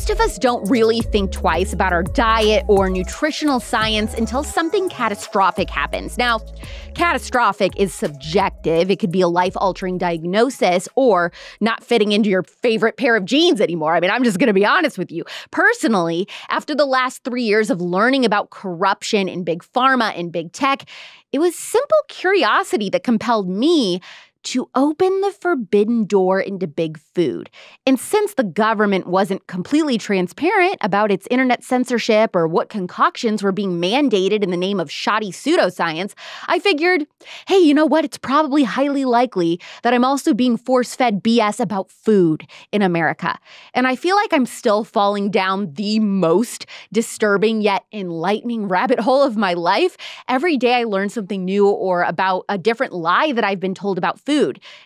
Most of us don't really think twice about our diet or nutritional science until something catastrophic happens. Now, catastrophic is subjective. It could be a life-altering diagnosis or not fitting into your favorite pair of jeans anymore. I mean, I'm just going to be honest with you. Personally, after the last 3 years of learning about corruption in big pharma and big tech, it was simple curiosity that compelled me to open the forbidden door into big food. And since the government wasn't completely transparent about its internet censorship or what concoctions were being mandated in the name of shoddy pseudoscience, I figured, hey, you know what? It's probably highly likely that I'm also being force-fed BS about food in America. And I feel like I'm still falling down the most disturbing yet enlightening rabbit hole of my life. Every day I learn something new or about a different lie that I've been told about food.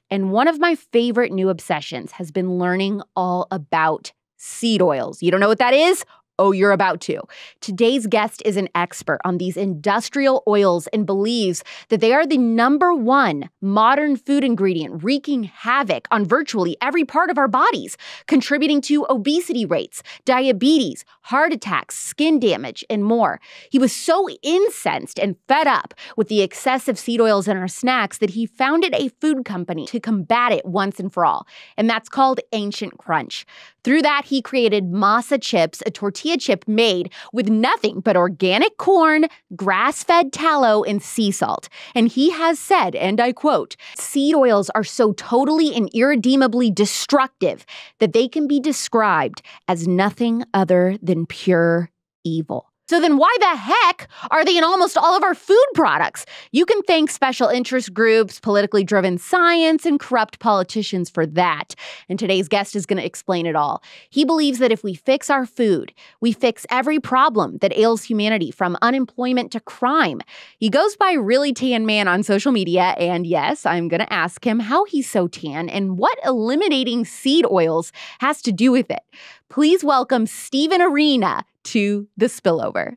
And one of my favorite new obsessions has been learning all about seed oils. You don't know what that is? Oh, you're about to. Today's guest is an expert on these industrial oils and believes that they are the #1 modern food ingredient wreaking havoc on virtually every part of our bodies, contributing to obesity rates, diabetes, heart attacks, skin damage, and more. He was so incensed and fed up with the excessive seed oils in our snacks that he founded a food company to combat it once and for all, and that's called Ancient Crunch. Through that, he created masa chips, a tortilla chip made with nothing but organic corn, grass-fed tallow, and sea salt. And he has said, and I quote, "Seed oils are so totally and irredeemably destructive that they can be described as nothing other than pure evil." So then why the heck are they in almost all of our food products? You can thank special interest groups, politically driven science, and corrupt politicians for that. And today's guest is going to explain it all. He believes that if we fix our food, we fix every problem that ails humanity, from unemployment to crime. He goes by Really Tan Man on social media, and yes, I'm going to ask him how he's so tan and what eliminating seed oils has to do with it. Please welcome Stephen Arena to The Spillover.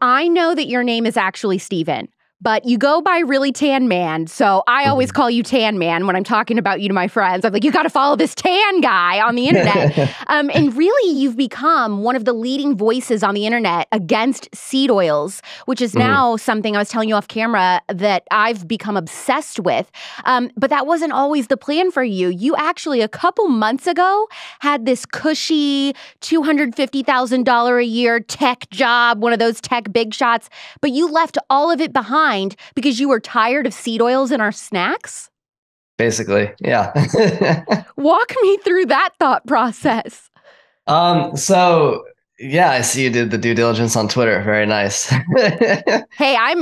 I know that your name is actually Stephen, but you go by Really Tan Man, so I always call you Tan Man when I'm talking about you to my friends. I'm like, you got to follow this tan guy on the internet. And really, you've become one of the leading voices on the internet against seed oils, which is now something I was telling you off camera that I've become obsessed with. But that wasn't always the plan for you. You actually, a couple months ago, had this cushy $250,000 a year tech job, one of those tech big shots, but you left all of it behind because you were tired of seed oils in our snacks? Basically, yeah. Walk me through that thought process. So yeah, I see you did the due diligence on Twitter. Very nice. Hey, I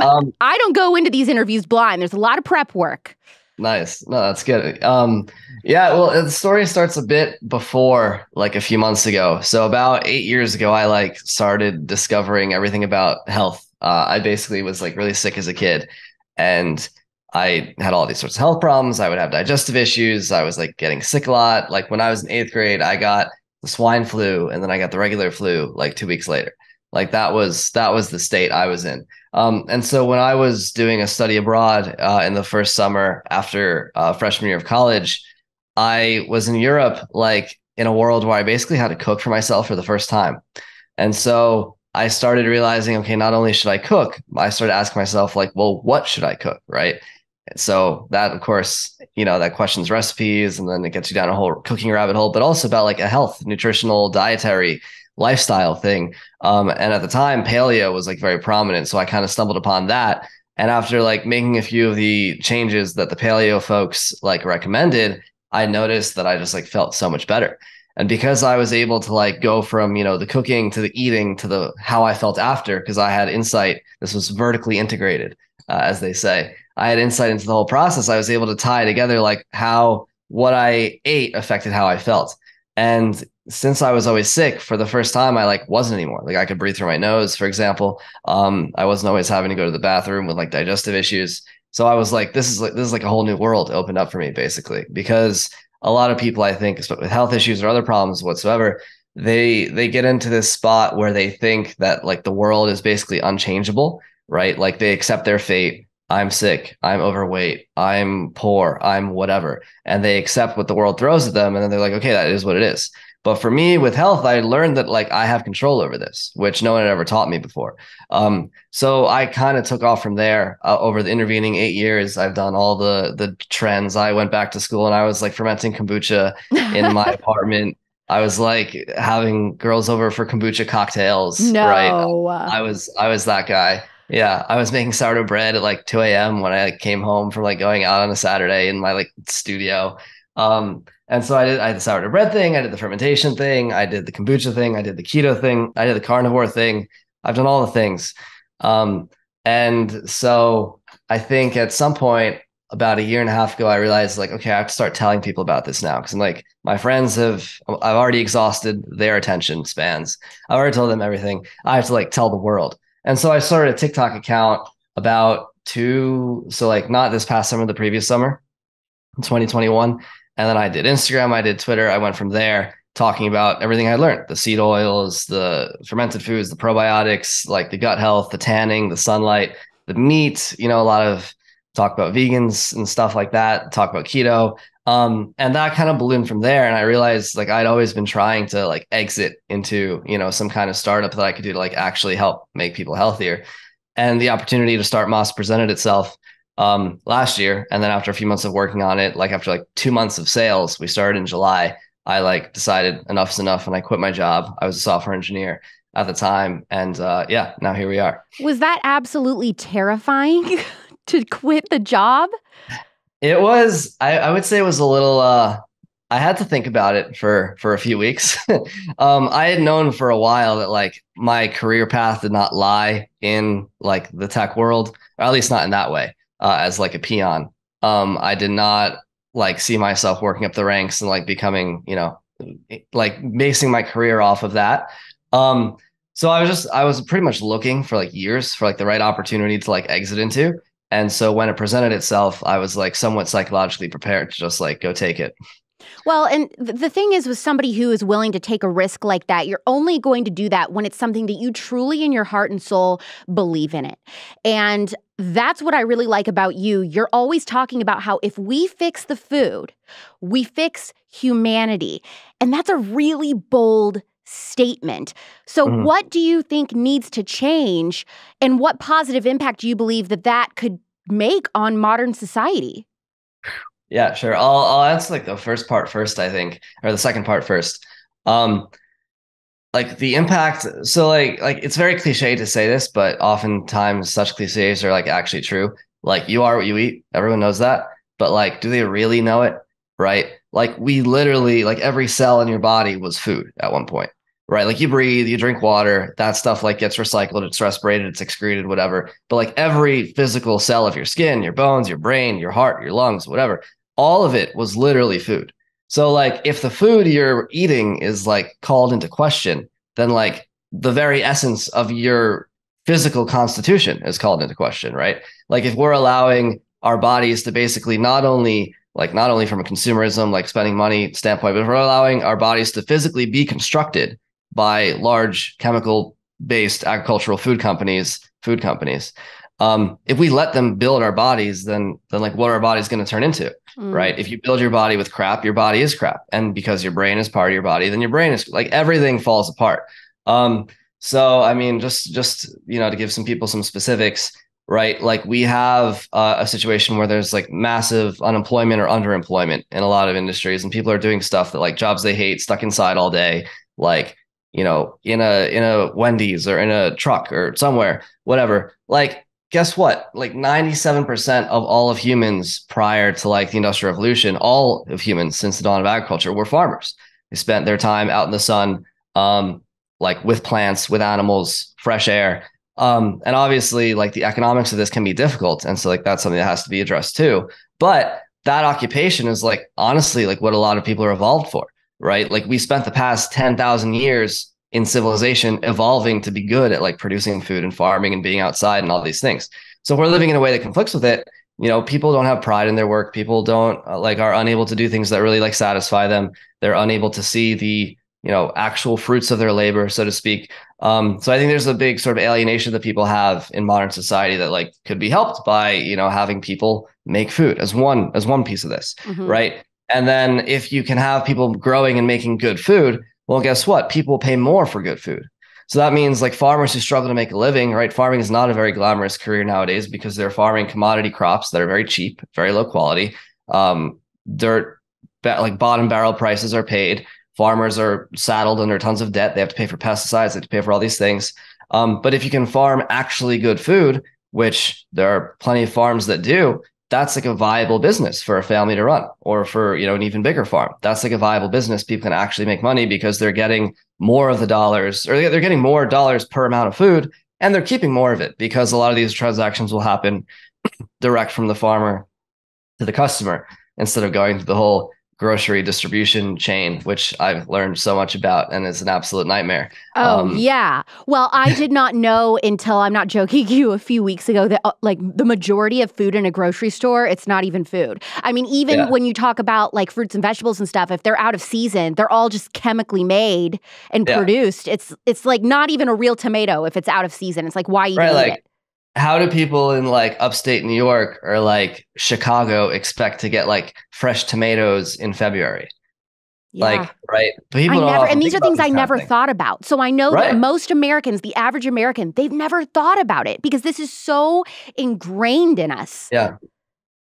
don't go into these interviews blind. There's a lot of prep work. Nice. No, that's good. Yeah, well, the story starts a bit before, like a few months ago. So about 8 years ago, I started discovering everything about health. I basically was really sick as a kid, and I had all these sorts of health problems. I would have digestive issues. I was getting sick a lot. When I was in 8th grade, I got the swine flu, and then I got the regular flu 2 weeks later. That was the state I was in. And so when I was doing a study abroad in the first summer after freshman year of college, I was in Europe, in a world where I basically had to cook for myself for the first time. And so I started realizing, okay, not only should I cook, I started asking myself, well, what should I cook, right? And so that, of course, that questions recipes, and then it gets you down a whole cooking rabbit hole, but also about a health, nutritional, dietary lifestyle thing. And at the time, paleo was very prominent. So I kind of stumbled upon that. And after making a few of the changes that the paleo folks recommended, I noticed that I just felt so much better. And because I was able to go from, the cooking to the eating to the how I felt after, because I had insight, this was vertically integrated, as they say. I had insight into the whole process. I was able to tie together how what I ate affected how I felt. And since I was always sick, for the first time, I wasn't anymore. I could breathe through my nose, for example. I wasn't always having to go to the bathroom with digestive issues. So I was this is a whole new world opened up for me, basically, because a lot of people, I think, with health issues or other problems whatsoever, they get into this spot where they think that the world is basically unchangeable, right? They accept their fate. I'm sick, I'm overweight, I'm poor, I'm whatever. And they accept what the world throws at them. And then they're like, okay, that is what it is. But for me with health, I learned that like I have control over this, which no one had ever taught me before. So I kind of took off from there. Over the intervening 8 years, I've done all the trends. I went back to school and I was like fermenting kombucha in my apartment. I was like having girls over for kombucha cocktails, right? No. I was that guy. Yeah, I was making sourdough bread at like 2 a.m. when I like, came home from like going out on a Saturday in my like studio. And so I did the sourdough bread thing, I did the fermentation thing, I did the kombucha thing, I did the keto thing, I did the carnivore thing. I've done all the things. And so I think at some point about a year and a half ago, I realized like, okay, I have to start telling people about this now. Cause I'm like, my friends I've already exhausted their attention spans. I already told them everything. I have to like tell the world. And so I started a TikTok account so like not this past summer, the previous summer, 2021. And then I did Instagram, I did Twitter. I went from there talking about everything I learned, the seed oils, the fermented foods, the probiotics, like the gut health, the tanning, the sunlight, the meat, a lot of talk about vegans and stuff like that, talk about keto. And that kind of ballooned from there. And I realized like I'd always been trying to like exit into, some kind of startup that I could do to like actually help make people healthier. And the opportunity to start Moss presented itself last year. And then after a few months of working on it, like after like 2 months of sales, we started in July. I like decided enough's enough and I quit my job. I was a software engineer at the time. And yeah, now here we are. Was that absolutely terrifying to quit the job? It was, I would say it was a little, I had to think about it for a few weeks. I had known for a while that like my career path did not lie in like the tech world, or at least not in that way, as like a peon. I did not like see myself working up the ranks and like becoming, like basing my career off of that. So I was pretty much looking for like years for like the right opportunity to like exit into. And so when it presented itself, I was like somewhat psychologically prepared to just like go take it. Well, and the thing is with somebody who is willing to take a risk like that, you're only going to do that when it's something that you truly in your heart and soul believe in it. And that's what I really like about you. You're always talking about how if we fix the food, we fix humanity. And that's a really bold statement. So what do you think needs to change, and what positive impact do you believe that could make on modern society? Yeah, sure. I'll answer like the first part first, I think, or the second part first. Like the impact. So like it's very cliche to say this, but oftentimes such cliches are like actually true. Like you are what you eat. Everyone knows that. But like, do they really know it? Right? Like we literally, like every cell in your body was food at one point. Right? Like you breathe, you drink water, that stuff like gets recycled, it's respirated, it's excreted, whatever. But like every physical cell of your skin, your bones, your brain, your heart, your lungs, whatever, all of it was literally food. So like if the food you're eating is like called into question, then like the very essence of your physical constitution is called into question, right? Like if we're allowing our bodies to basically not only from a consumerism, like spending money standpoint, but if we're allowing our bodies to physically be constructed by large chemical based agricultural food companies, if we let them build our bodies, then like what are our bodies going to turn into? Right? If you build your body with crap, your body is crap. And because your brain is part of your body, then your brain is like everything falls apart. So I mean, just to give some people some specifics, right? Like we have a situation where there's like massive unemployment or underemployment in a lot of industries, and people are doing stuff that like jobs they hate, stuck inside all day, like in a Wendy's or in a truck or somewhere, whatever. Like, guess what? Like 97% of all of humans prior to like the Industrial Revolution, all of humans since the dawn of agriculture were farmers. They spent their time out in the sun, like with plants, with animals, fresh air. And obviously like the economics of this can be difficult. And so like that's something that has to be addressed too. But that occupation is like honestly like what a lot of people are evolved for. Right? Like we spent the past 10,000 years in civilization evolving to be good at like producing food and farming and being outside and all these things. So if we're living in a way that conflicts with it, people don't have pride in their work. People don't are unable to do things that really like satisfy them. They're unable to see the actual fruits of their labor, so to speak. So I think there's a big sort of alienation that people have in modern society that like could be helped by, having people make food as one piece of this, right? And then if you can have people growing and making good food, well, guess what? People pay more for good food. So that means like farmers who struggle to make a living, right? Farming is not a very glamorous career nowadays because they're farming commodity crops that are very cheap, very low quality. Like bottom barrel prices are paid. Farmers are saddled under tons of debt. They have to pay for pesticides. They have to pay for all these things. But if you can farm actually good food, which there are plenty of farms that do, that's like a viable business for a family to run, or for, an even bigger farm. That's like a viable business. People can actually make money because they're getting more of the dollars, or they're getting more dollars per amount of food, and they're keeping more of it because a lot of these transactions will happen direct from the farmer to the customer instead of going to the whole grocery distribution chain, which I've learned so much about and is an absolute nightmare. Yeah. Well, I did not know until, I'm not joking you, a few weeks ago that like the majority of food in a grocery store, it's not even food. I mean, even when you talk about like fruits and vegetables and stuff, if they're out of season, they're all just chemically made and produced. It's like not even a real tomato if it's out of season. It's like, why even eat it? How do people in like upstate New York or like Chicago expect to get like fresh tomatoes in February? Yeah. Like, right? People and these are things I never thought about. So I know that most Americans, the average American, they've never thought about it because this is so ingrained in us. Yeah.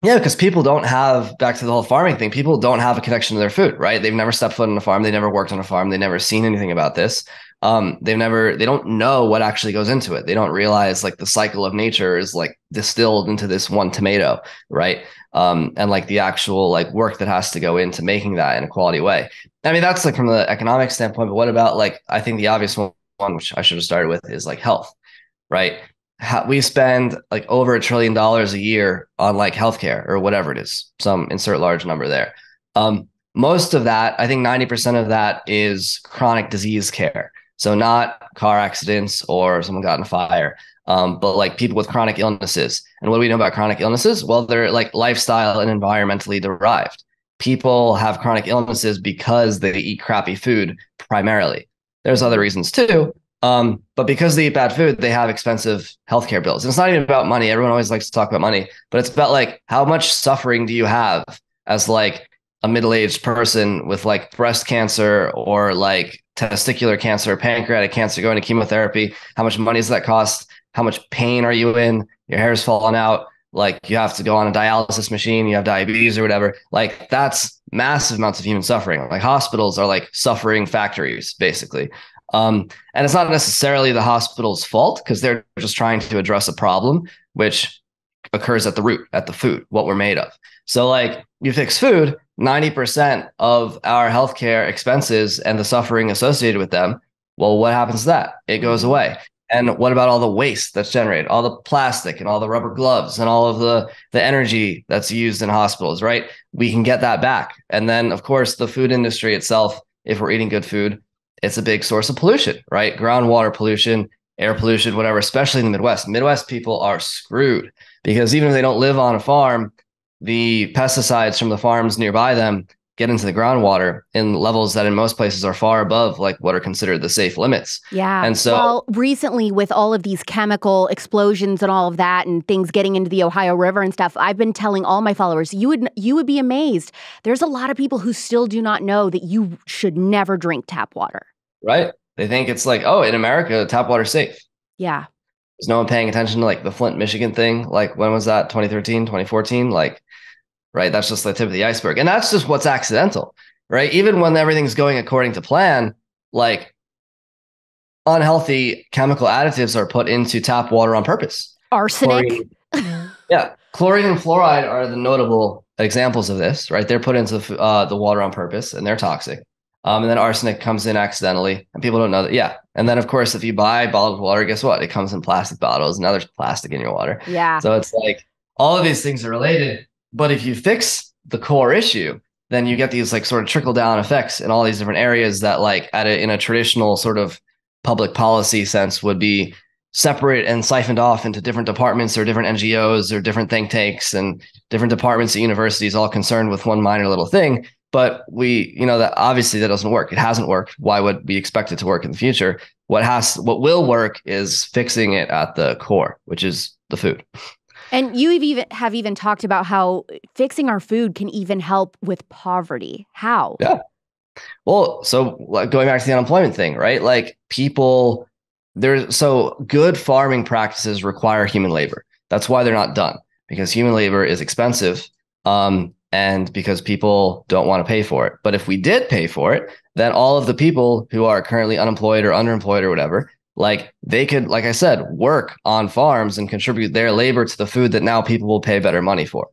Yeah, because people don't have, back to the whole farming thing, people don't have a connection to their food, right? They've never stepped foot on a farm. They never worked on a farm. They've never seen anything about this. They don't know what actually goes into it. They don't realize like the cycle of nature is like distilled into this one tomato, right? And like the actual like work that has to go into making that in a quality way. I mean, that's like from the economic standpoint, but what about like, I think the obvious one, which I should have started with, is like health, right? We spend like over $1 trillion a year on like healthcare or whatever it is, some insert large number there. Most of that, I think 90% of that is chronic disease care. So not car accidents or someone got in a fire, but like people with chronic illnesses. And what do we know about chronic illnesses? Well, they're like lifestyle and environmentally derived. People have chronic illnesses because they eat crappy food primarily. There's other reasons too. But because they eat bad food, they have expensive healthcare bills. And it's not even about money. Everyone always likes to talk about money, but it's about like, how much suffering do you have as like a middle-aged person with like breast cancer or like testicular cancer, pancreatic cancer, going to chemotherapy? How much money does that cost? How much pain are you in? Your hair's falling out. Like you have to go on a dialysis machine, you have diabetes or whatever. Like that's massive amounts of human suffering. Like hospitals are like suffering factories, basically. And it's not necessarily the hospital's fault because they're just trying to address a problem, which occurs at the root, at the food, what we're made of. So like you fix food, 90% of our healthcare expenses and the suffering associated with them, well, what happens to that? It goes away. And what about all the waste that's generated, all the plastic and all the rubber gloves and all of the energy that's used in hospitals, right? We can get that back. And then, of course, the food industry itself, if we're eating good food, it's a big source of pollution, right? Groundwater pollution, air pollution, whatever, especially in the Midwest. Midwest people are screwed because even if they don't live on a farm, the pesticides from the farms nearby them get into the groundwater in levels that in most places are far above like what are considered the safe limits. Yeah. And so, well, recently with all of these chemical explosions and all of that and things getting into the Ohio River and stuff, I've been telling all my followers, you would be amazed. There's a lot of people who still do not know that you should never drink tap water. Right. They think it's like, oh, in America, tap water's safe. Yeah. There's no one paying attention to like the Flint, Michigan thing. Like when was that? 2013, 2014? Like, right. That's just the tip of the iceberg. And that's just what's accidental, right? Even when everything's going according to plan, like unhealthy chemical additives are put into tap water on purpose. Arsenic. Yeah. Chlorine and fluoride are the notable examples of this, right? They're put into the water on purpose and they're toxic. And then arsenic comes in accidentally and people don't know that. Yeah. And then, of course, if you buy bottled water, guess what? It comes in plastic bottles. Now there's plastic in your water. Yeah. So it's like all of these things are related. But if you fix the core issue, then you get these like sort of trickle down effects in all these different areas that like in a traditional sort of public policy sense would be separate and siphoned off into different departments or different NGOs or different think tanks and different departments at universities all concerned with one minor little thing. But that obviously that doesn't work. It hasn't worked. Why would we expect it to work in the future? What will work is fixing it at the core, which is the food. And you have even talked about how fixing our food can even help with poverty. How? Yeah. Well, so like going back to the unemployment thing, right? Like so good farming practices require human labor. That's why they're not done, because human labor is expensive. And because people don't want to pay for it. But if we did pay for it, then all of the people who are currently unemployed or underemployed or whatever, like they could, like I said, work on farms and contribute their labor to the food that now people will pay better money for.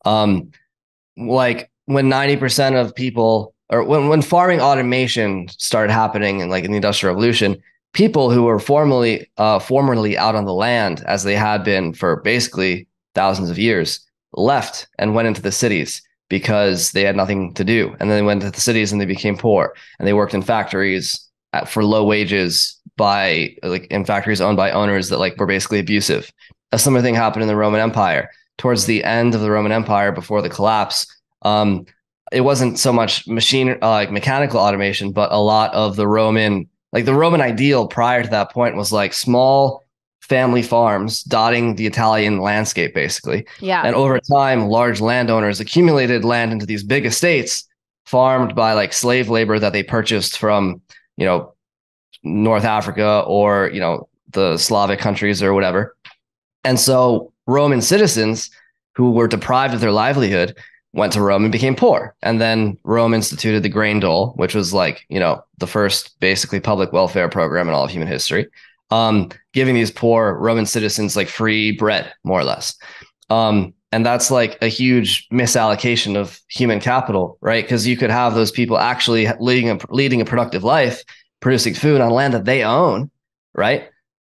Like when 90% of people, or when farming automation started happening in the Industrial Revolution, people who were formerly out on the land, as they had been for basically thousands of years, left and went into the cities because they had nothing to do. And then they went to the cities and they became poor, and they worked in factories for low wages in factories owned by owners that were basically abusive. A similar thing happened in the Roman Empire. Towards the end of the Roman Empire, before the collapse, it wasn't so much mechanical automation, but a lot of the Roman ideal prior to that point was small family farms dotting the Italian landscape, basically. Yeah. And over time, large landowners accumulated land into these big estates farmed by slave labor that they purchased from, North Africa or, the Slavic countries or whatever. And so Roman citizens who were deprived of their livelihood went to Rome and became poor. And then Rome instituted the grain dole, which was the first basically public welfare program in all of human history. Giving these poor Roman citizens free bread, more or less. And that's a huge misallocation of human capital, right? Because you could have those people actually leading a productive life, producing food on land that they own, right?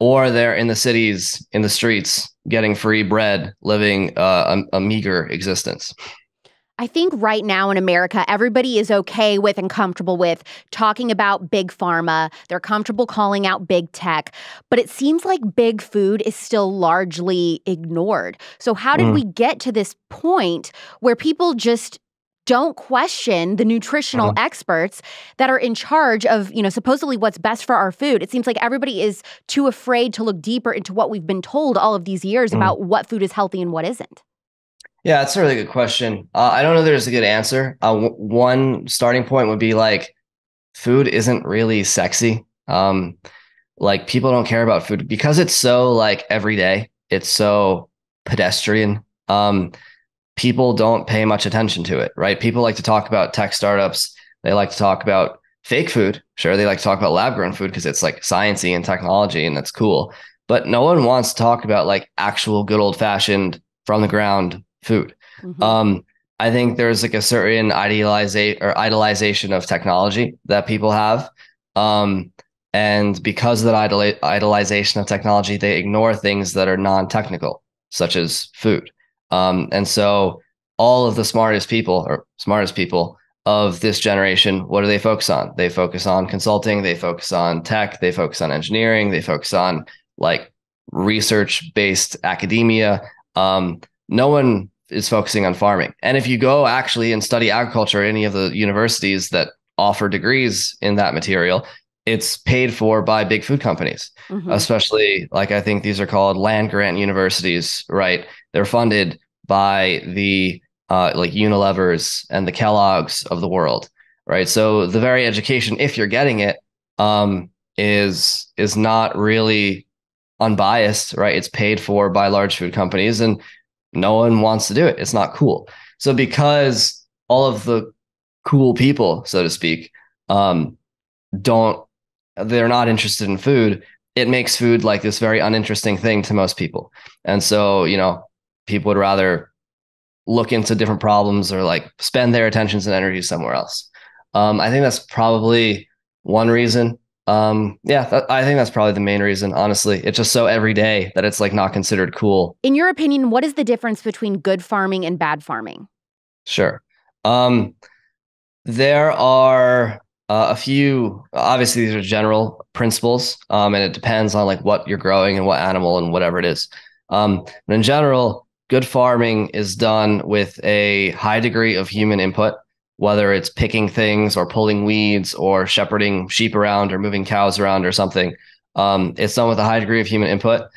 Or they're in the cities, in the streets, getting free bread, living a meager existence. I think right now in America, everybody is okay with and comfortable with talking about big pharma. They're comfortable calling out big tech, but it seems like big food is still largely ignored. So how did we get to this point where people just don't question the nutritional experts that are in charge of, supposedly what's best for our food? It seems like everybody is too afraid to look deeper into what we've been told all of these years about what food is healthy and what isn't. Yeah, that's a really good question. I don't know there's a good answer. One starting point would be food isn't really sexy. People don't care about food because it's so everyday. It's so pedestrian. People don't pay much attention to it, right? People like to talk about tech startups. They like to talk about fake food. Sure, they like to talk about lab grown food because it's sciencey and technology and that's cool. But no one wants to talk about actual good old fashioned from the ground food. I think there's a certain idolization of technology that people have. And because of that idolization of technology, they ignore things that are non-technical, such as food. And so all of the smartest people of this generation, what do they focus on? They focus on consulting, they focus on tech, they focus on engineering, they focus on research-based academia. No one is focusing on farming. And if you go actually and study agriculture at any of the universities that offer degrees in that material, it's paid for by big food companies, especially I think these are called land grant universities, right? They're funded by the Unilevers and the Kellogg's of the world, right? So the very education, if you're getting it, is not really unbiased, right? It's paid for by large food companies and no one wants to do it. It's not cool. So because all of the cool people, so to speak, they're not interested in food, it makes food this very uninteresting thing to most people. And so, people would rather look into different problems or spend their attentions and energy somewhere else. I think that's probably one reason. I think that's probably the main reason, honestly. It's just so everyday that it's not considered cool. In your opinion, what is the difference between good farming and bad farming? Sure. There are a few, obviously these are general principles, and it depends on what you're growing and what animal and whatever it is. But in general, good farming is done with a high degree of human input, whether it's picking things or pulling weeds or shepherding sheep around or moving cows around or something. It's done with a high degree of human input.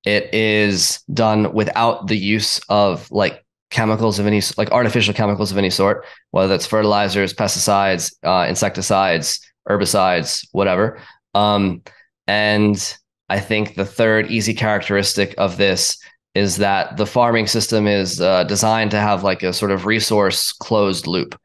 It is done without the use of like chemicals of any, like artificial chemicals of any sort, whether that's fertilizers, pesticides, insecticides, herbicides, whatever. And I think the third easy characteristic of this is that the farming system is designed to have like a sort of resource closed loop.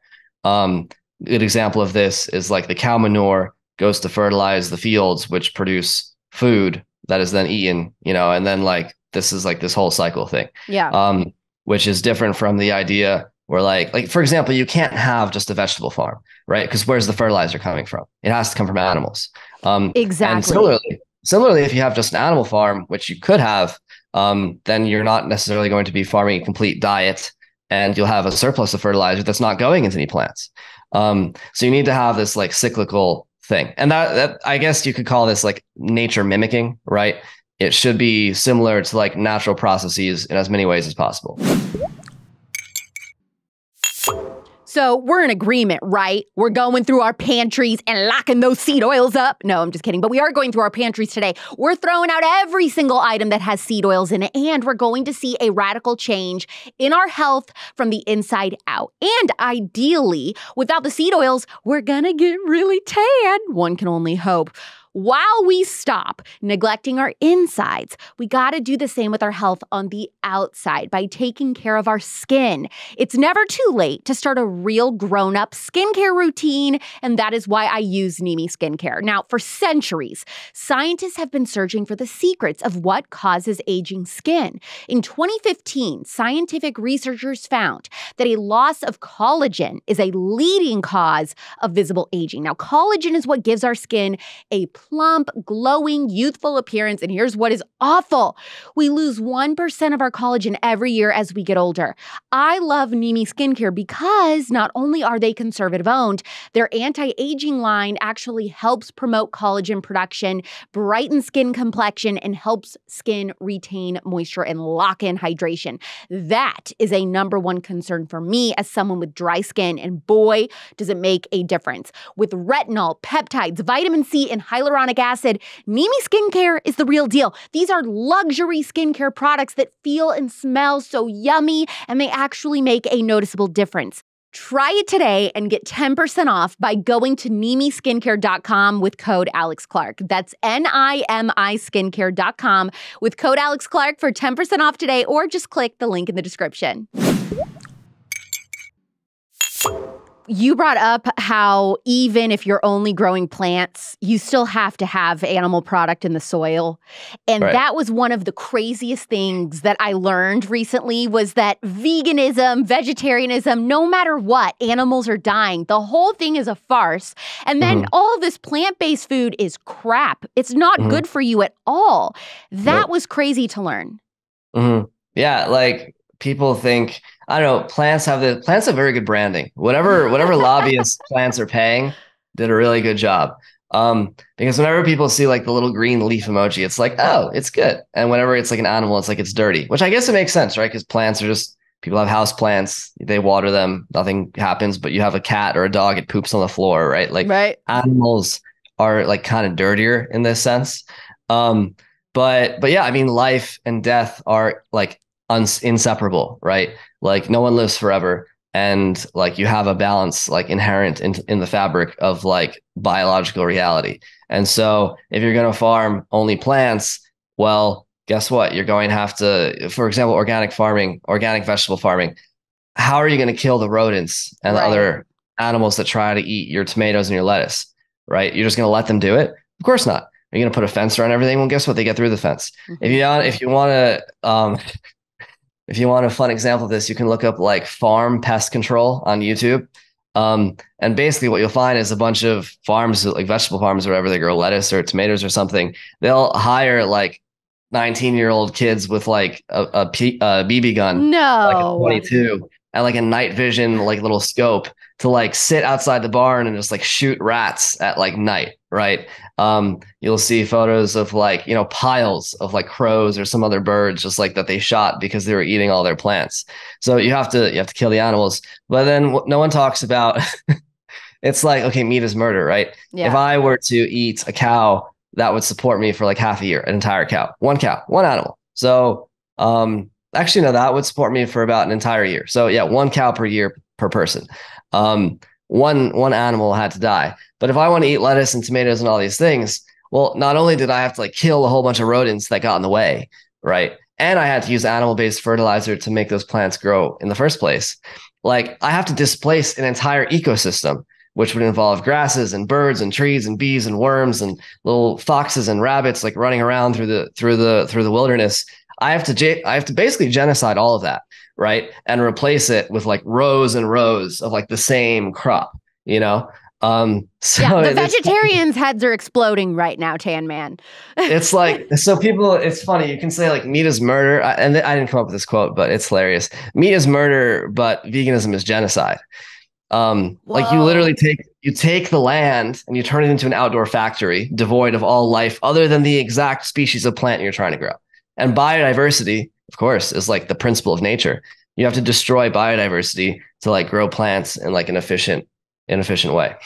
Good example of this is like the cow manure goes to fertilize the fields, which produce food that is then eaten, and then like this is like this whole cycle thing. Yeah. Which is different from the idea where like for example, you can't have just a vegetable farm, right? Because where's the fertilizer coming from? It has to come from animals. Exactly. And similarly, if you have just an animal farm, which you could have, then you're not necessarily going to be farming a complete diet, and you'll have a surplus of fertilizer that's not going into any plants. So you need to have this like cyclical thing. And that I guess you could call this like nature mimicking, right? It should be similar to like natural processes in as many ways as possible. So we're in agreement, right? We're going through our pantries and locking those seed oils up. No, I'm just kidding. But we are going through our pantries today. We're throwing out every single item that has seed oils in it. And we're going to see a radical change in our health from the inside out. And ideally, without the seed oils, we're going to get really tan. One can only hope. While we stop neglecting our insides, we got to do the same with our health on the outside by taking care of our skin. It's never too late to start a real grown-up skincare routine, and that is why I use Neeme Skincare. Now, for centuries, scientists have been searching for the secrets of what causes aging skin. In 2015, scientific researchers found that a loss of collagen is a leading cause of visible aging. Now, collagen is what gives our skin a plump, glowing, youthful appearance. And here's what is awful. We lose 1% of our collagen every year as we get older. I love Neeme Skincare because not only are they conservative owned, their anti-aging line actually helps promote collagen production, brightens skin complexion, and helps skin retain moisture and lock in hydration. That is a number one concern for me as someone with dry skin. And boy, does it make a difference. With retinol, peptides, vitamin C, and hyaluronic acid, Neeme Skincare is the real deal. These are luxury skincare products that feel and smell so yummy, and they actually make a noticeable difference. Try it today and get 10% off by going to NeemeSkincare.com with code Alex Clark. That's NIMI Skincare.com with code Alex Clark for 10% off today, or just click the link in the description. You brought up how even if you're only growing plants, you still have to have animal product in the soil. And Right. that was one of the craziest things that I learned recently was that veganism, vegetarianism, no matter what, animals are dying. The whole thing is a farce. And then all this plant-based food is crap. It's not good for you at all. That was crazy to learn. Yeah, like people think, I don't know, plants have very good branding. Whatever lobbyists plants are paying did a really good job. Because whenever people see like the little green leaf emoji, it's like, oh, it's good. And whenever it's like an animal, it's like it's dirty, which I guess it makes sense, right? Because plants are just, people have house plants, they water them, nothing happens, but you have a cat or a dog, it poops on the floor, right? Like animals are like kind of dirtier in this sense. But yeah, I mean, life and death are like inseparable, right? Like no one lives forever, and like you have a balance like inherent in the fabric of like biological reality. And so if you're going to farm only plants, well, guess what? You're going to have to, for example, organic farming, organic vegetable farming. How are you going to kill the rodents and the other animals that try to eat your tomatoes and your lettuce, right? You're just going to let them do it? Of course not. You're going to put a fence around everything. Well, guess what? They get through the fence. If you want a fun example of this, you can look up like farm pest control on YouTube. And basically what you'll find is a bunch of farms, like vegetable farms or whatever, they grow lettuce or tomatoes or something. They'll hire like 19-year-old kids with like a BB gun, like a 22, and like a night vision, like little scope to like sit outside the barn and just like shoot rats at like night, right? You'll see photos of like, piles of like crows or some other birds just like that they shot because they were eating all their plants. So you have to kill the animals. But then no one talks about it's like, okay, meat is murder, right? If Yeah. I were to eat a cow, that would support me for like half a year, an entire cow, one animal. So, actually, no, that would support me for about an entire year. So yeah, one cow per year per person. One animal had to die. But if I want to eat lettuce and tomatoes and all these things, well, not only did I have to like kill a whole bunch of rodents that got in the way, right? And I had to use animal-based fertilizer to make those plants grow in the first place. Like I have to displace an entire ecosystem, which would involve grasses and birds and trees and bees and worms and little foxes and rabbits like running around through the wilderness. I have to basically genocide all of that, right? And replace it with like rows and rows of like the same crop, you know? So yeah, the vegetarians' heads are exploding right now, Tan Man. It's like, so people, it's funny. You can say like meat is murder. And I didn't come up with this quote, but it's hilarious. Meat is murder, but veganism is genocide. Like you literally take the land and you turn it into an outdoor factory devoid of all life other than the exact species of plant you're trying to grow. And biodiversity, of course, is like the principle of nature. You have to destroy biodiversity to like grow plants in like an efficient way.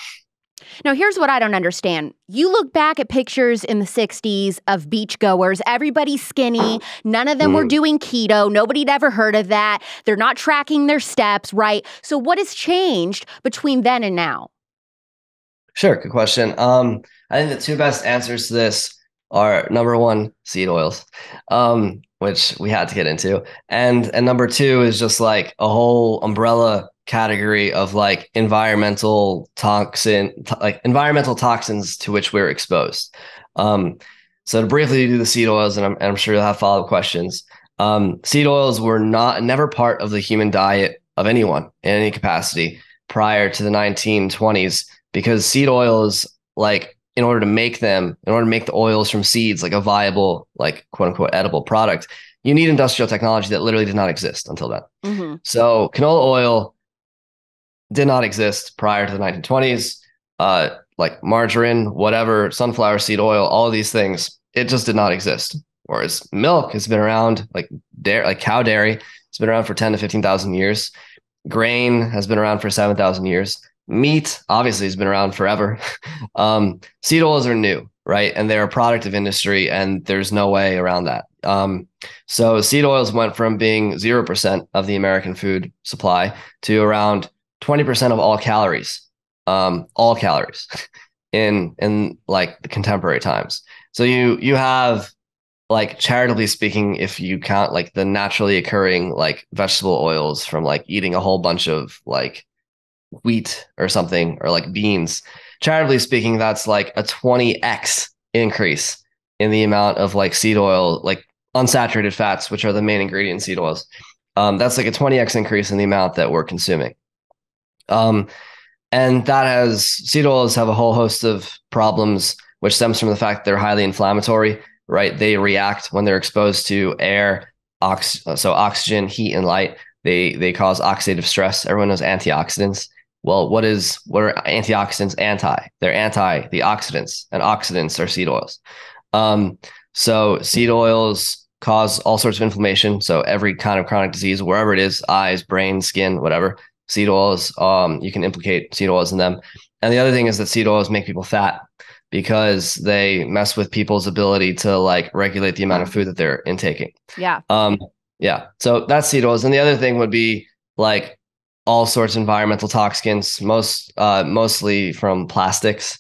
Now, here's what I don't understand. You look back at pictures in the 60s of beachgoers, everybody's skinny. None of them were doing keto. Nobody'd ever heard of that. They're not tracking their steps, right? So what has changed between then and now? Sure, good question. I think the two best answers to this are number one, seed oils, which we had to get into. And number two is just like a whole umbrella category of like environmental toxins to which we're exposed. So to briefly do the seed oils, and I'm sure you'll have follow-up questions. Seed oils were never part of the human diet of anyone in any capacity prior to the 1920s, because seed oils, like in order to make the oils from seeds like a viable, like quote unquote edible product, you need industrial technology that literally did not exist until then. Mm-hmm. So canola oil did not exist prior to the 1920s. Like margarine, whatever, sunflower seed oil, all of these things, it just did not exist. Whereas milk has been around, like cow dairy, it's been around for 10 to 15,000 years. Grain has been around for 7,000 years. Meat obviously has been around forever. Seed oils are new, right? And they're a product of industry, and there's no way around that. So seed oils went from being 0% of the American food supply to around 20% of all calories in like the contemporary times. So you have, like, charitably speaking, if you count like the naturally occurring like vegetable oils from like eating a whole bunch of like wheat or something, or like beans, charitably speaking, that's like a 20x increase in the amount of like seed oil, like unsaturated fats, which are the main ingredient in seed oils. That's like a 20x increase in the amount that we're consuming. And seed oils have a whole host of problems, which stems from the fact that they're highly inflammatory, right? They react when they're exposed to air, so oxygen, heat, and light. They cause oxidative stress. Everyone knows antioxidants. Well, what are antioxidants anti? They're anti the oxidants, and oxidants are seed oils. So seed oils cause all sorts of inflammation. So every kind of chronic disease, wherever it is, eyes, brain, skin, whatever, seed oils, you can implicate seed oils in them. And the other thing is that seed oils make people fat because they mess with people's ability to like regulate the amount of food that they're intaking. Yeah. Yeah. So that's seed oils. And the other thing would be like all sorts of environmental toxins, mostly from plastics,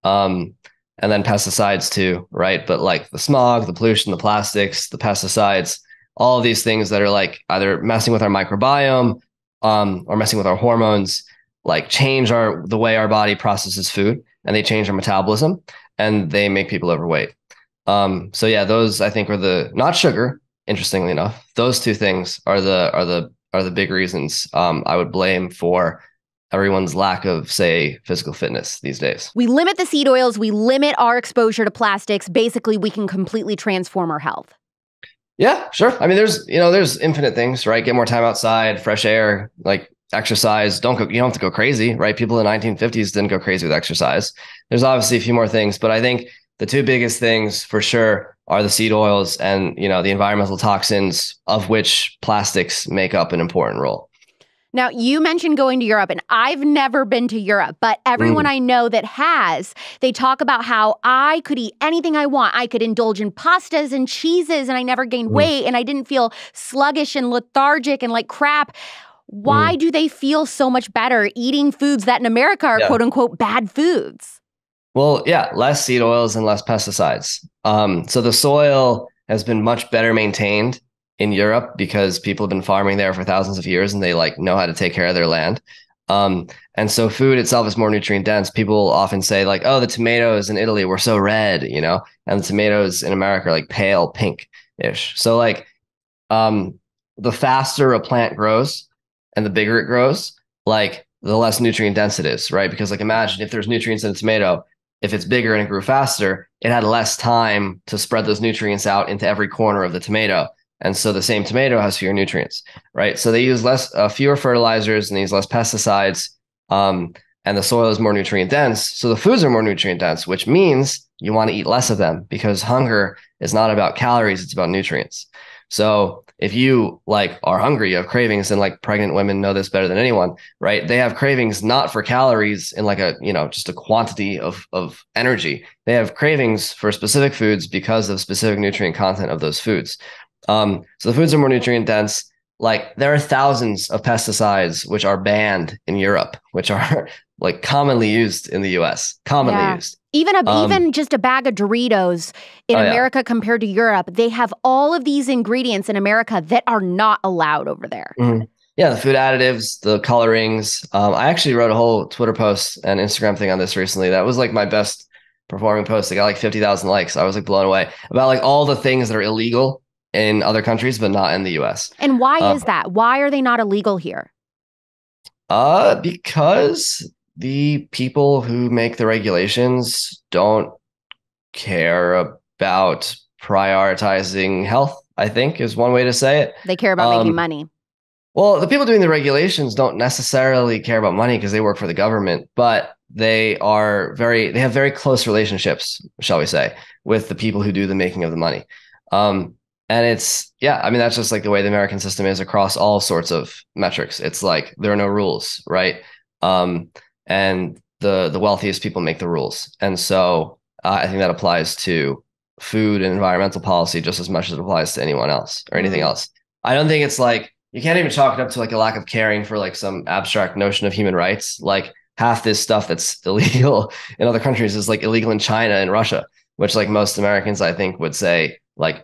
and then pesticides too, right? But like the smog, the pollution, the plastics, the pesticides, all of these things that are like either messing with our microbiome, or messing with our hormones, like change the way our body processes food, and they change our metabolism, and they make people overweight. So yeah, those I think are not sugar. Interestingly enough, those two things are the big reasons I would blame for everyone's lack of, say, physical fitness these days. We limit the seed oils. We limit our exposure to plastics. Basically, we can completely transform our health. Yeah, sure. I mean, there's infinite things, right? Get more time outside, fresh air, like exercise. Don't go, you don't have to go crazy, right? People in the 1950s didn't go crazy with exercise. There's obviously a few more things, but I think the two biggest things for sure are the seed oils and, the environmental toxins, of which plastics make up an important role. Now, you mentioned going to Europe, and I've never been to Europe, but everyone I know that has, they talk about how I could eat anything I want. I could indulge in pastas and cheeses, and I never gained weight, and I didn't feel sluggish and lethargic and like crap. Why do they feel so much better eating foods that in America are quote unquote bad foods? Well, yeah, less seed oils and less pesticides. So the soil has been much better maintained in Europe because people have been farming there for thousands of years and they know how to take care of their land. And so food itself is more nutrient dense. People often say oh, the tomatoes in Italy were so red, and the tomatoes in America are pale pink-ish. So the faster a plant grows and the bigger it grows, the less nutrient dense it is, right? Because imagine if there's nutrients in a tomato, if it's bigger and it grew faster, it had less time to spread those nutrients out into every corner of the tomato. And so the same tomato has fewer nutrients, right? So they use fewer fertilizers and they use less pesticides, and the soil is more nutrient dense. So the foods are more nutrient dense, which means you want to eat less of them because hunger is not about calories, it's about nutrients. So if you are hungry, you have cravings, and pregnant women know this better than anyone, right? They have cravings not for calories in just a quantity of energy. They have cravings for specific foods because of specific nutrient content of those foods. So the foods are more nutrient dense. There are thousands of pesticides which are banned in Europe, which are commonly used in the US, commonly used. Even just a bag of Doritos in America compared to Europe, they have all of these ingredients in America that are not allowed over there. Yeah, the food additives, the colorings. I actually wrote a whole Twitter post and Instagram thing on this recently. That was my best performing post. It got 50,000 likes. I was blown away about all the things that are illegal in other countries, but not in the US. And why is that? Why are they not illegal here? Because the people who make the regulations don't care about prioritizing health, I think is one way to say it. They care about making money. Well, the people doing the regulations don't necessarily care about money because they work for the government, but they have very close relationships, shall we say, with the people who do the making of the money. And that's just the way the American system is across all sorts of metrics. It's there are no rules, right? And the wealthiest people make the rules. And so I think that applies to food and environmental policy just as much as it applies to anyone else or anything else. I don't think it's you can't even chalk it up to a lack of caring for some abstract notion of human rights. Half this stuff that's illegal in other countries is illegal in China and Russia, which most Americans, I think, would say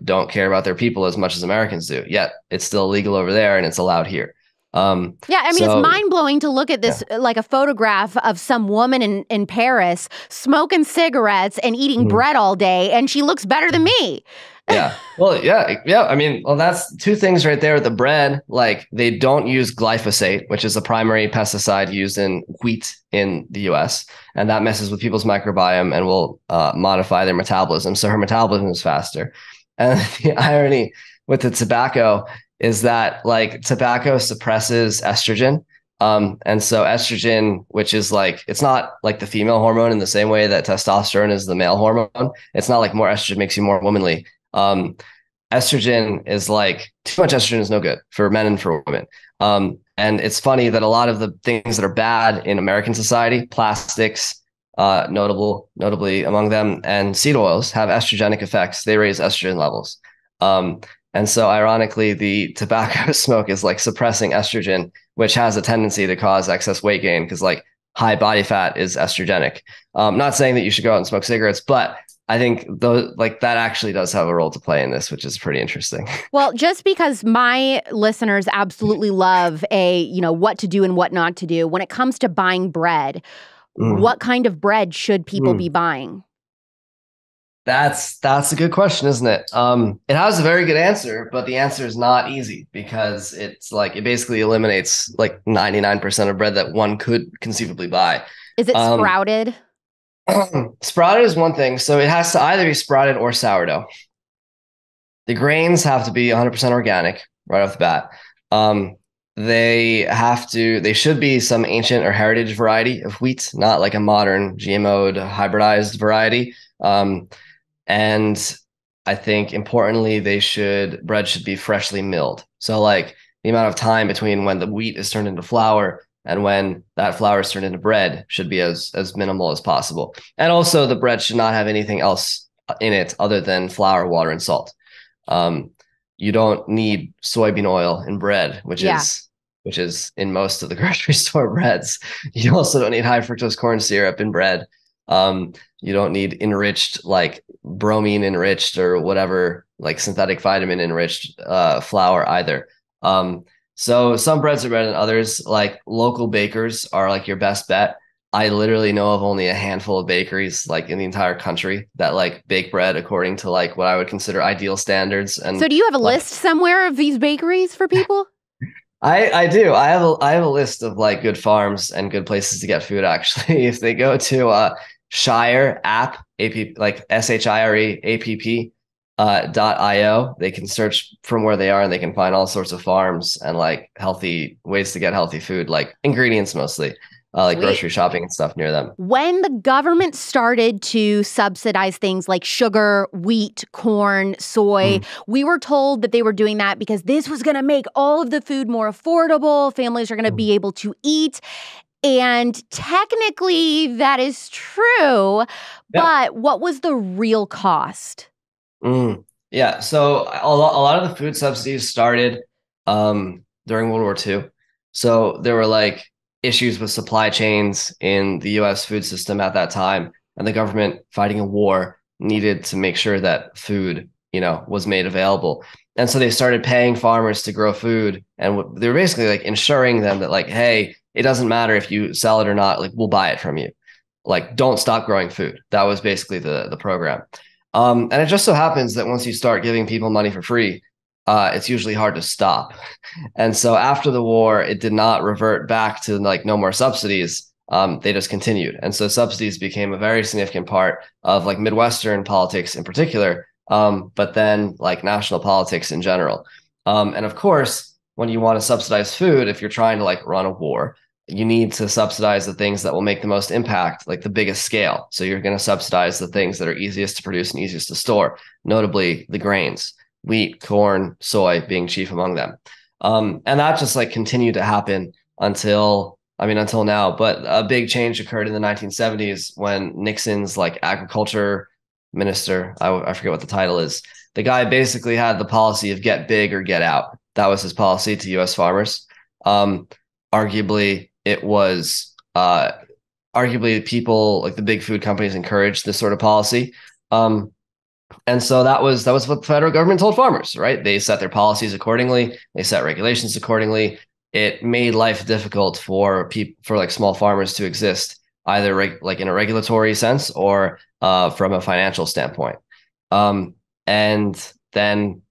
don't care about their people as much as Americans do. Yet it's still illegal over there and it's allowed here. It's mind-blowing to look at this a photograph of some woman in Paris smoking cigarettes and eating bread all day, and she looks better than me. Yeah. Well, yeah. That's two things right there with the bread. They don't use glyphosate, which is the primary pesticide used in wheat in the US. And that messes with people's microbiome and will modify their metabolism. So her metabolism is faster. And the irony with the tobacco is that tobacco suppresses estrogen. And so estrogen, which is it's not the female hormone in the same way that testosterone is the male hormone. It's not more estrogen makes you more womanly. Estrogen is too much estrogen is no good for men and for women. And it's funny that a lot of the things that are bad in American society, plastics, notably among them, and seed oils have estrogenic effects. They raise estrogen levels. And so ironically, the tobacco smoke is suppressing estrogen, which has a tendency to cause excess weight gain because high body fat is estrogenic. Not saying that you should go out and smoke cigarettes, but I think that actually does have a role to play in this, which is pretty interesting. Well, just because my listeners absolutely love what to do and what not to do when it comes to buying bread, what kind of bread should people be buying? That's a good question, isn't it? It has a very good answer, but the answer is not easy because it's it basically eliminates 99% of bread that one could conceivably buy. Is it sprouted? Sprouted is one thing. So it has to either be sprouted or sourdough. The grains have to be 100% organic right off the bat. they should be some ancient or heritage variety of wheat, not like a modern GMO'd hybridized variety. And I think importantly, bread should be freshly milled. So like the amount of time between when the wheat is turned into flour and when that flour is turned into bread should be as minimal as possible. And also the bread should not have anything else in it other than flour, water, and salt. Um, you don't need soybean oil in bread, Yeah. which is in most of the grocery store breads. You also don't need high fructose corn syrup in bread. You don't need enriched like bromine enriched or whatever like synthetic vitamin enriched flour either. So some breads are better than others. Like local bakers are like your best bet. I literally know of only a handful of bakeries like in the entire country that like bake bread according to like what I would consider ideal standards. So And do you have a like list somewhere of these bakeries for people? I do. I have a list of like good farms and good places to get food actually. If they go to Shire app, like SHIRE .io, they can search from where they are and they can find all sorts of farms and like healthy ways to get healthy food, like ingredients mostly, like Sweet. grocery shopping and stuff near them. When the government started to subsidize things like sugar, wheat, corn, soy, Mm. we were told that they were doing that because this was going to make all of the food more affordable. Families are going to Mm. be able to eat. And technically, that is true. Yeah. But what was the real cost? Mm. Yeah. So a lot of the food subsidies started during World War II. So there were like issues with supply chains in the US food system at that time. And the government fighting a war needed to make sure that food, was made available. And so they started paying farmers to grow food. And they were basically like ensuring them that like, hey, it doesn't matter if you sell it or not, like we'll buy it from you. Like, don't stop growing food. That was basically the program. And it just so happens that once you start giving people money for free, it's usually hard to stop. And so after the war, it did not revert back to like no more subsidies. They just continued. And so subsidies became a very significant part of like Midwestern politics in particular, but then like national politics in general. And of course, when you want to subsidize food, if you're trying to like run a war, you need to subsidize the things that will make the most impact, like the biggest scale. So you're going to subsidize the things that are easiest to produce and easiest to store, notably the grains, wheat, corn, soy being chief among them. And that just like continued to happen until now. But a big change occurred in the 1970s when Nixon's like agriculture minister, I forget what the title is, the guy basically had the policy of get big or get out. That was his policy to US farmers. Arguably, it was arguably people like the big food companies encouraged this sort of policy. And so that was what the federal government told farmers, right? They set their policies accordingly, they set regulations accordingly. It made life difficult for people for like small farmers to exist, either like in a regulatory sense or from a financial standpoint. And then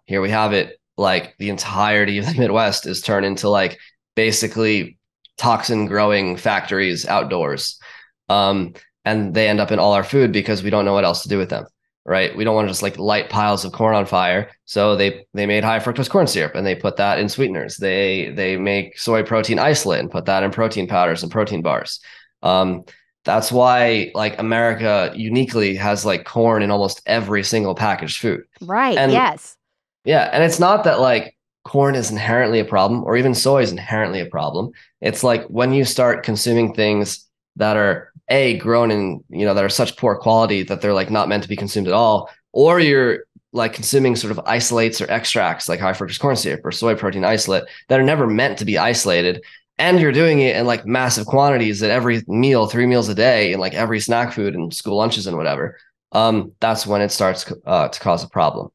here we have it. Like the entirety of the Midwest is turned into like basically toxin growing factories outdoors. And they end up in all our food because we don't know what else to do with them, right? We don't want to just like light piles of corn on fire. So they made high fructose corn syrup and they put that in sweeteners. They make soy protein isolate and put that in protein powders and protein bars. That's why like America uniquely has like corn in almost every single packaged food. Right. And Yes. yeah, and it's not that like corn is inherently a problem or even soy is inherently a problem. It's like when you start consuming things that are grown in, that are such poor quality that they're like not meant to be consumed at all, or you're like consuming sort of isolates or extracts like high fructose corn syrup or soy protein isolate that are never meant to be isolated. And you're doing it in like massive quantities at every meal, 3 meals a day, in like every snack food and school lunches and whatever. That's when it starts to cause a problem.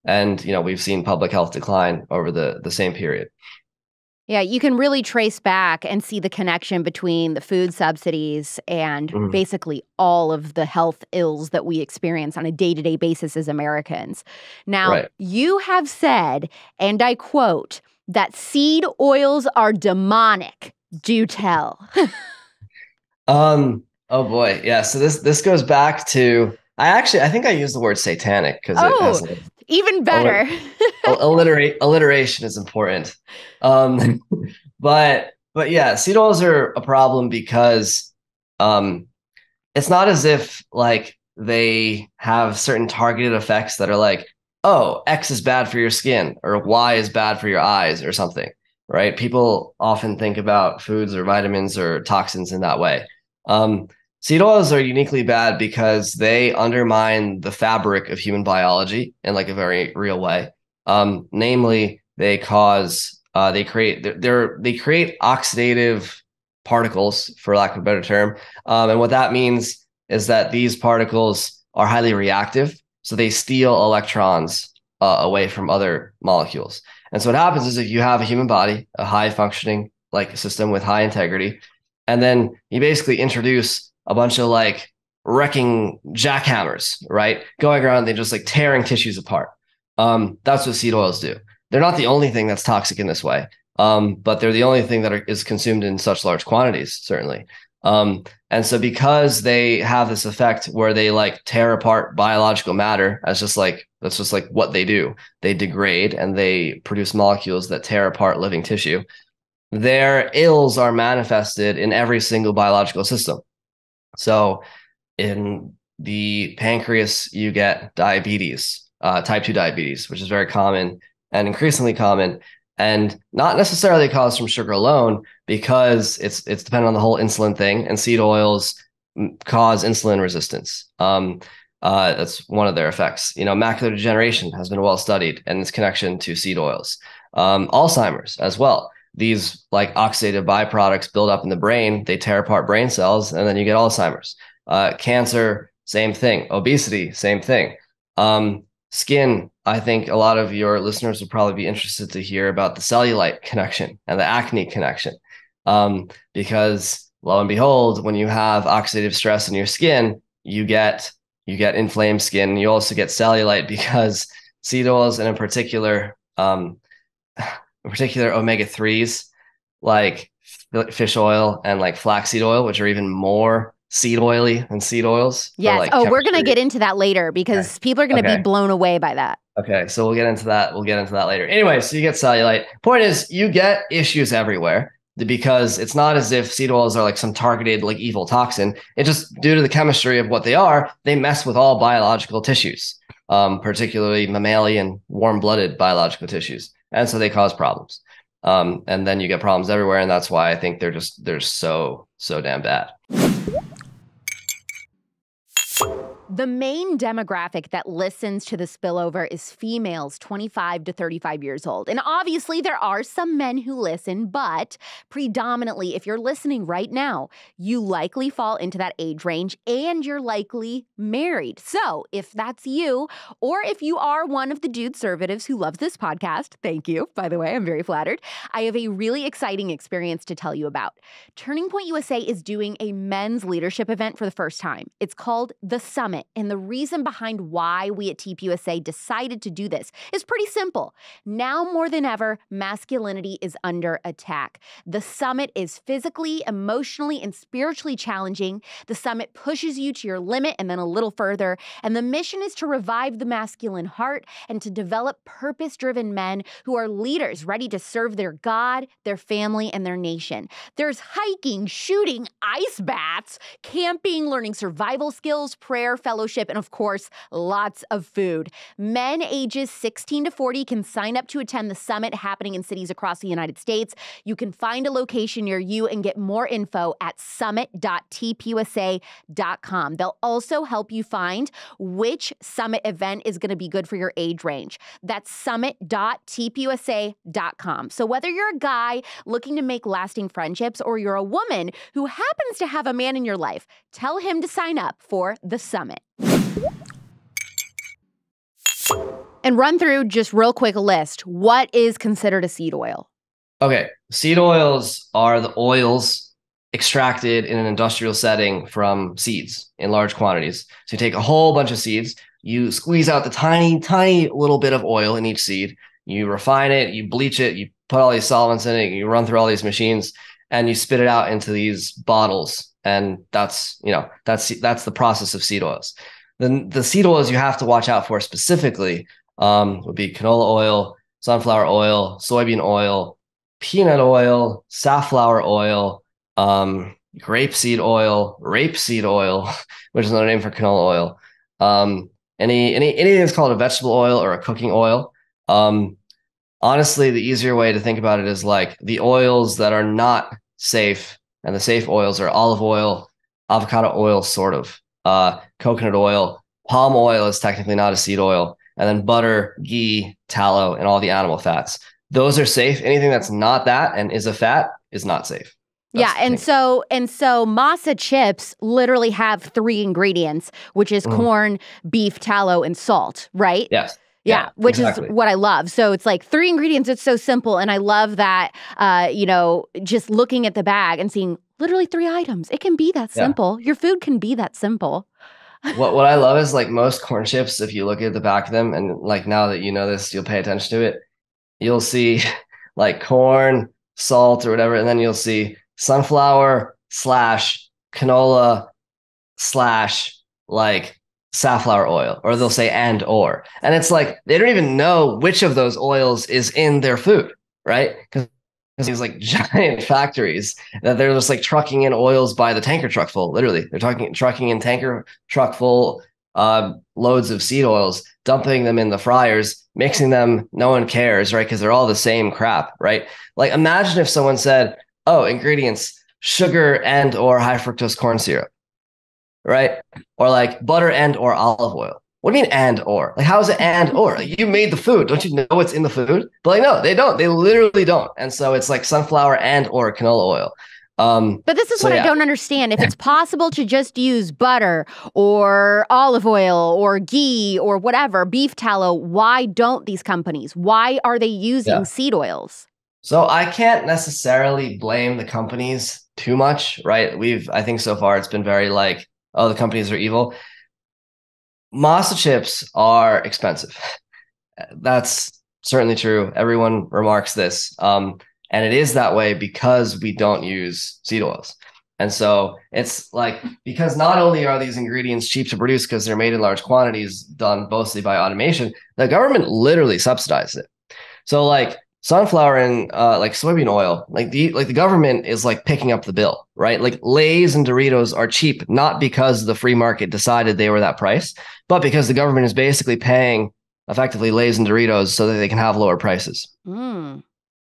And we've seen public health decline over the same period. Yeah, you can really trace back and see the connection between the food subsidies and Mhm. basically all of the health ills that we experience on a day-to-day basis as Americans. Now, Right. you have said, and I quote, that seed oils are demonic. Do tell. Oh boy. Yeah. So this goes back to I think I used the word satanic because it has Oh, like Even better. Alliteration is important. Um, but yeah, seed oils are a problem because um, it's not as if like they have certain targeted effects that are like, oh, X is bad for your skin or Y is bad for your eyes or something, right? People often think about foods or vitamins or toxins in that way. Um, Seed oils are uniquely bad because they undermine the fabric of human biology in like a very real way. Namely, they create they create oxidative particles, for lack of a better term, and what that means is that these particles are highly reactive, so they steal electrons away from other molecules. And so what happens is if you have a human body, a high functioning like system with high integrity, and then you basically introduce a bunch of like wrecking jackhammers, right? Going around, they just like tearing tissues apart. That's what seed oils do. They're not the only thing that's toxic in this way, but they're the only thing that is consumed in such large quantities, certainly. And so because they have this effect where they like tear apart biological matter as that's just like what they do. They degrade and they produce molecules that tear apart living tissue. Their ills are manifested in every single biological system. So in the pancreas, you get diabetes, type 2 diabetes, which is very common and increasingly common, and not necessarily caused from sugar alone, because it's dependent on the whole insulin thing, and seed oils cause insulin resistance. That's one of their effects. Macular degeneration has been well studied and its connection to seed oils. Alzheimer's as well. These like oxidative byproducts build up in the brain, they tear apart brain cells, and then you get Alzheimer's. Cancer, same thing. Obesity, same thing. Skin, I think a lot of your listeners would probably be interested to hear about the cellulite connection and the acne connection. Because lo and behold, when you have oxidative stress in your skin, you get inflamed skin. You also get cellulite because seed oils, and in particular omega-3s like fish oil and like flaxseed oil, which are even more seed oily than seed oils. Yes. Like we're going to get into that later because people are going to be blown away by that. Okay. So we'll get into that. We'll get into that later. Anyway, so you get cellulite. Point is, you get issues everywhere because it's not as if seed oils are like some targeted like evil toxin. It just, due to the chemistry of what they are, they mess with all biological tissues, particularly mammalian warm-blooded biological tissues. And so they cause problems. And then you get problems everywhere. And that's why I think they're so damn bad. The main demographic that listens to the spillover is females 25 to 35 years old. And obviously there are some men who listen, but predominantly if you're listening right now, you likely fall into that age range and you're likely married. So if that's you, or if you are one of the dude conservatives who loves this podcast, thank you, by the way, I'm very flattered, I have a really exciting experience to tell you about. Turning Point USA is doing a men's leadership event for the first time. It's called The Summit. And the reason behind why we at TPUSA decided to do this is pretty simple. Now more than ever, masculinity is under attack. The summit is physically, emotionally, and spiritually challenging. The summit pushes you to your limit and then a little further. And the mission is to revive the masculine heart and to develop purpose-driven men who are leaders ready to serve their God, their family, and their nation. There's hiking, shooting, ice baths, camping, learning survival skills, prayer, fellowship, and of course, lots of food. Men ages 16 to 40 can sign up to attend the summit happening in cities across the United States. You can find a location near you and get more info at summit.tpusa.com. They'll also help you find which summit event is going to be good for your age range. That's summit.tpusa.com. So whether you're a guy looking to make lasting friendships or you're a woman who happens to have a man in your life, tell him to sign up for the summit. And run through just real quick a list. What is considered a seed oil? Okay. Seed oils are the oils extracted in an industrial setting from seeds in large quantities. So you take a whole bunch of seeds, you squeeze out the tiny, tiny little bit of oil in each seed, you refine it, you bleach it, you put all these solvents in it, you run through all these machines, and you spit it out into these bottles. And that's the process of seed oils. Then the seed oils you have to watch out for specifically would be canola oil, sunflower oil, soybean oil, peanut oil, safflower oil, grapeseed oil, rapeseed oil, which is another name for canola oil. Anything that's called a vegetable oil or a cooking oil. Honestly, the easier way to think about it is like the oils that are not safe, and the safe oils are olive oil, avocado oil, sort of, coconut oil, palm oil is technically not a seed oil, and then butter, ghee, tallow, and all the animal fats. Those are safe. Anything that's not that and is a fat is not safe. Yeah, and so masa chips literally have 3 ingredients, which is corn, beef, tallow, and salt, right? Yes. Yeah, which is what I love. So it's like 3 ingredients. It's so simple. And I love that, just looking at the bag and seeing literally 3 items. It can be that simple. Your food can be that simple. What I love is like most corn chips, if you look at the back of them, and like now that you know this, you'll pay attention to it. You'll see like corn, salt, or whatever, and then you'll see sunflower / canola / like safflower oil, or they'll say and it's like they don't even know which of those oils is in their food, right? Because these like giant factories that they're just like trucking in oils by the tanker truck full. Literally, they're trucking in tanker truck full loads of seed oils, dumping them in the fryers, mixing them. No one cares, right? Because they're all the same crap, right? Like imagine if someone said, "Oh, ingredients: sugar and or high fructose corn syrup." Right? Or like butter and or olive oil. What do you mean and or? Like how is it and or? Like, you made the food. Don't you know what's in the food? But like no, they don't. They literally don't. And so it's like sunflower and or canola oil. But this is what I don't understand. If it's possible to just use butter or olive oil or ghee or whatever, beef tallow, why don't these companies? Why are they using seed oils? So I can't necessarily blame the companies too much, right? I think so far it's been very like, oh, the companies are evil. Masa chips are expensive. That's certainly true. Everyone remarks this. And it is that way because we don't use seed oils. And so it's like, because not only are these ingredients cheap to produce because they're made in large quantities, done mostly by automation, the government literally subsidizes it. So like sunflower and like soybean oil, like the government is like picking up the bill, right? Like Lay's and Doritos are cheap, not because the free market decided they were that price, but because the government is basically paying effectively Lay's and Doritos so that they can have lower prices.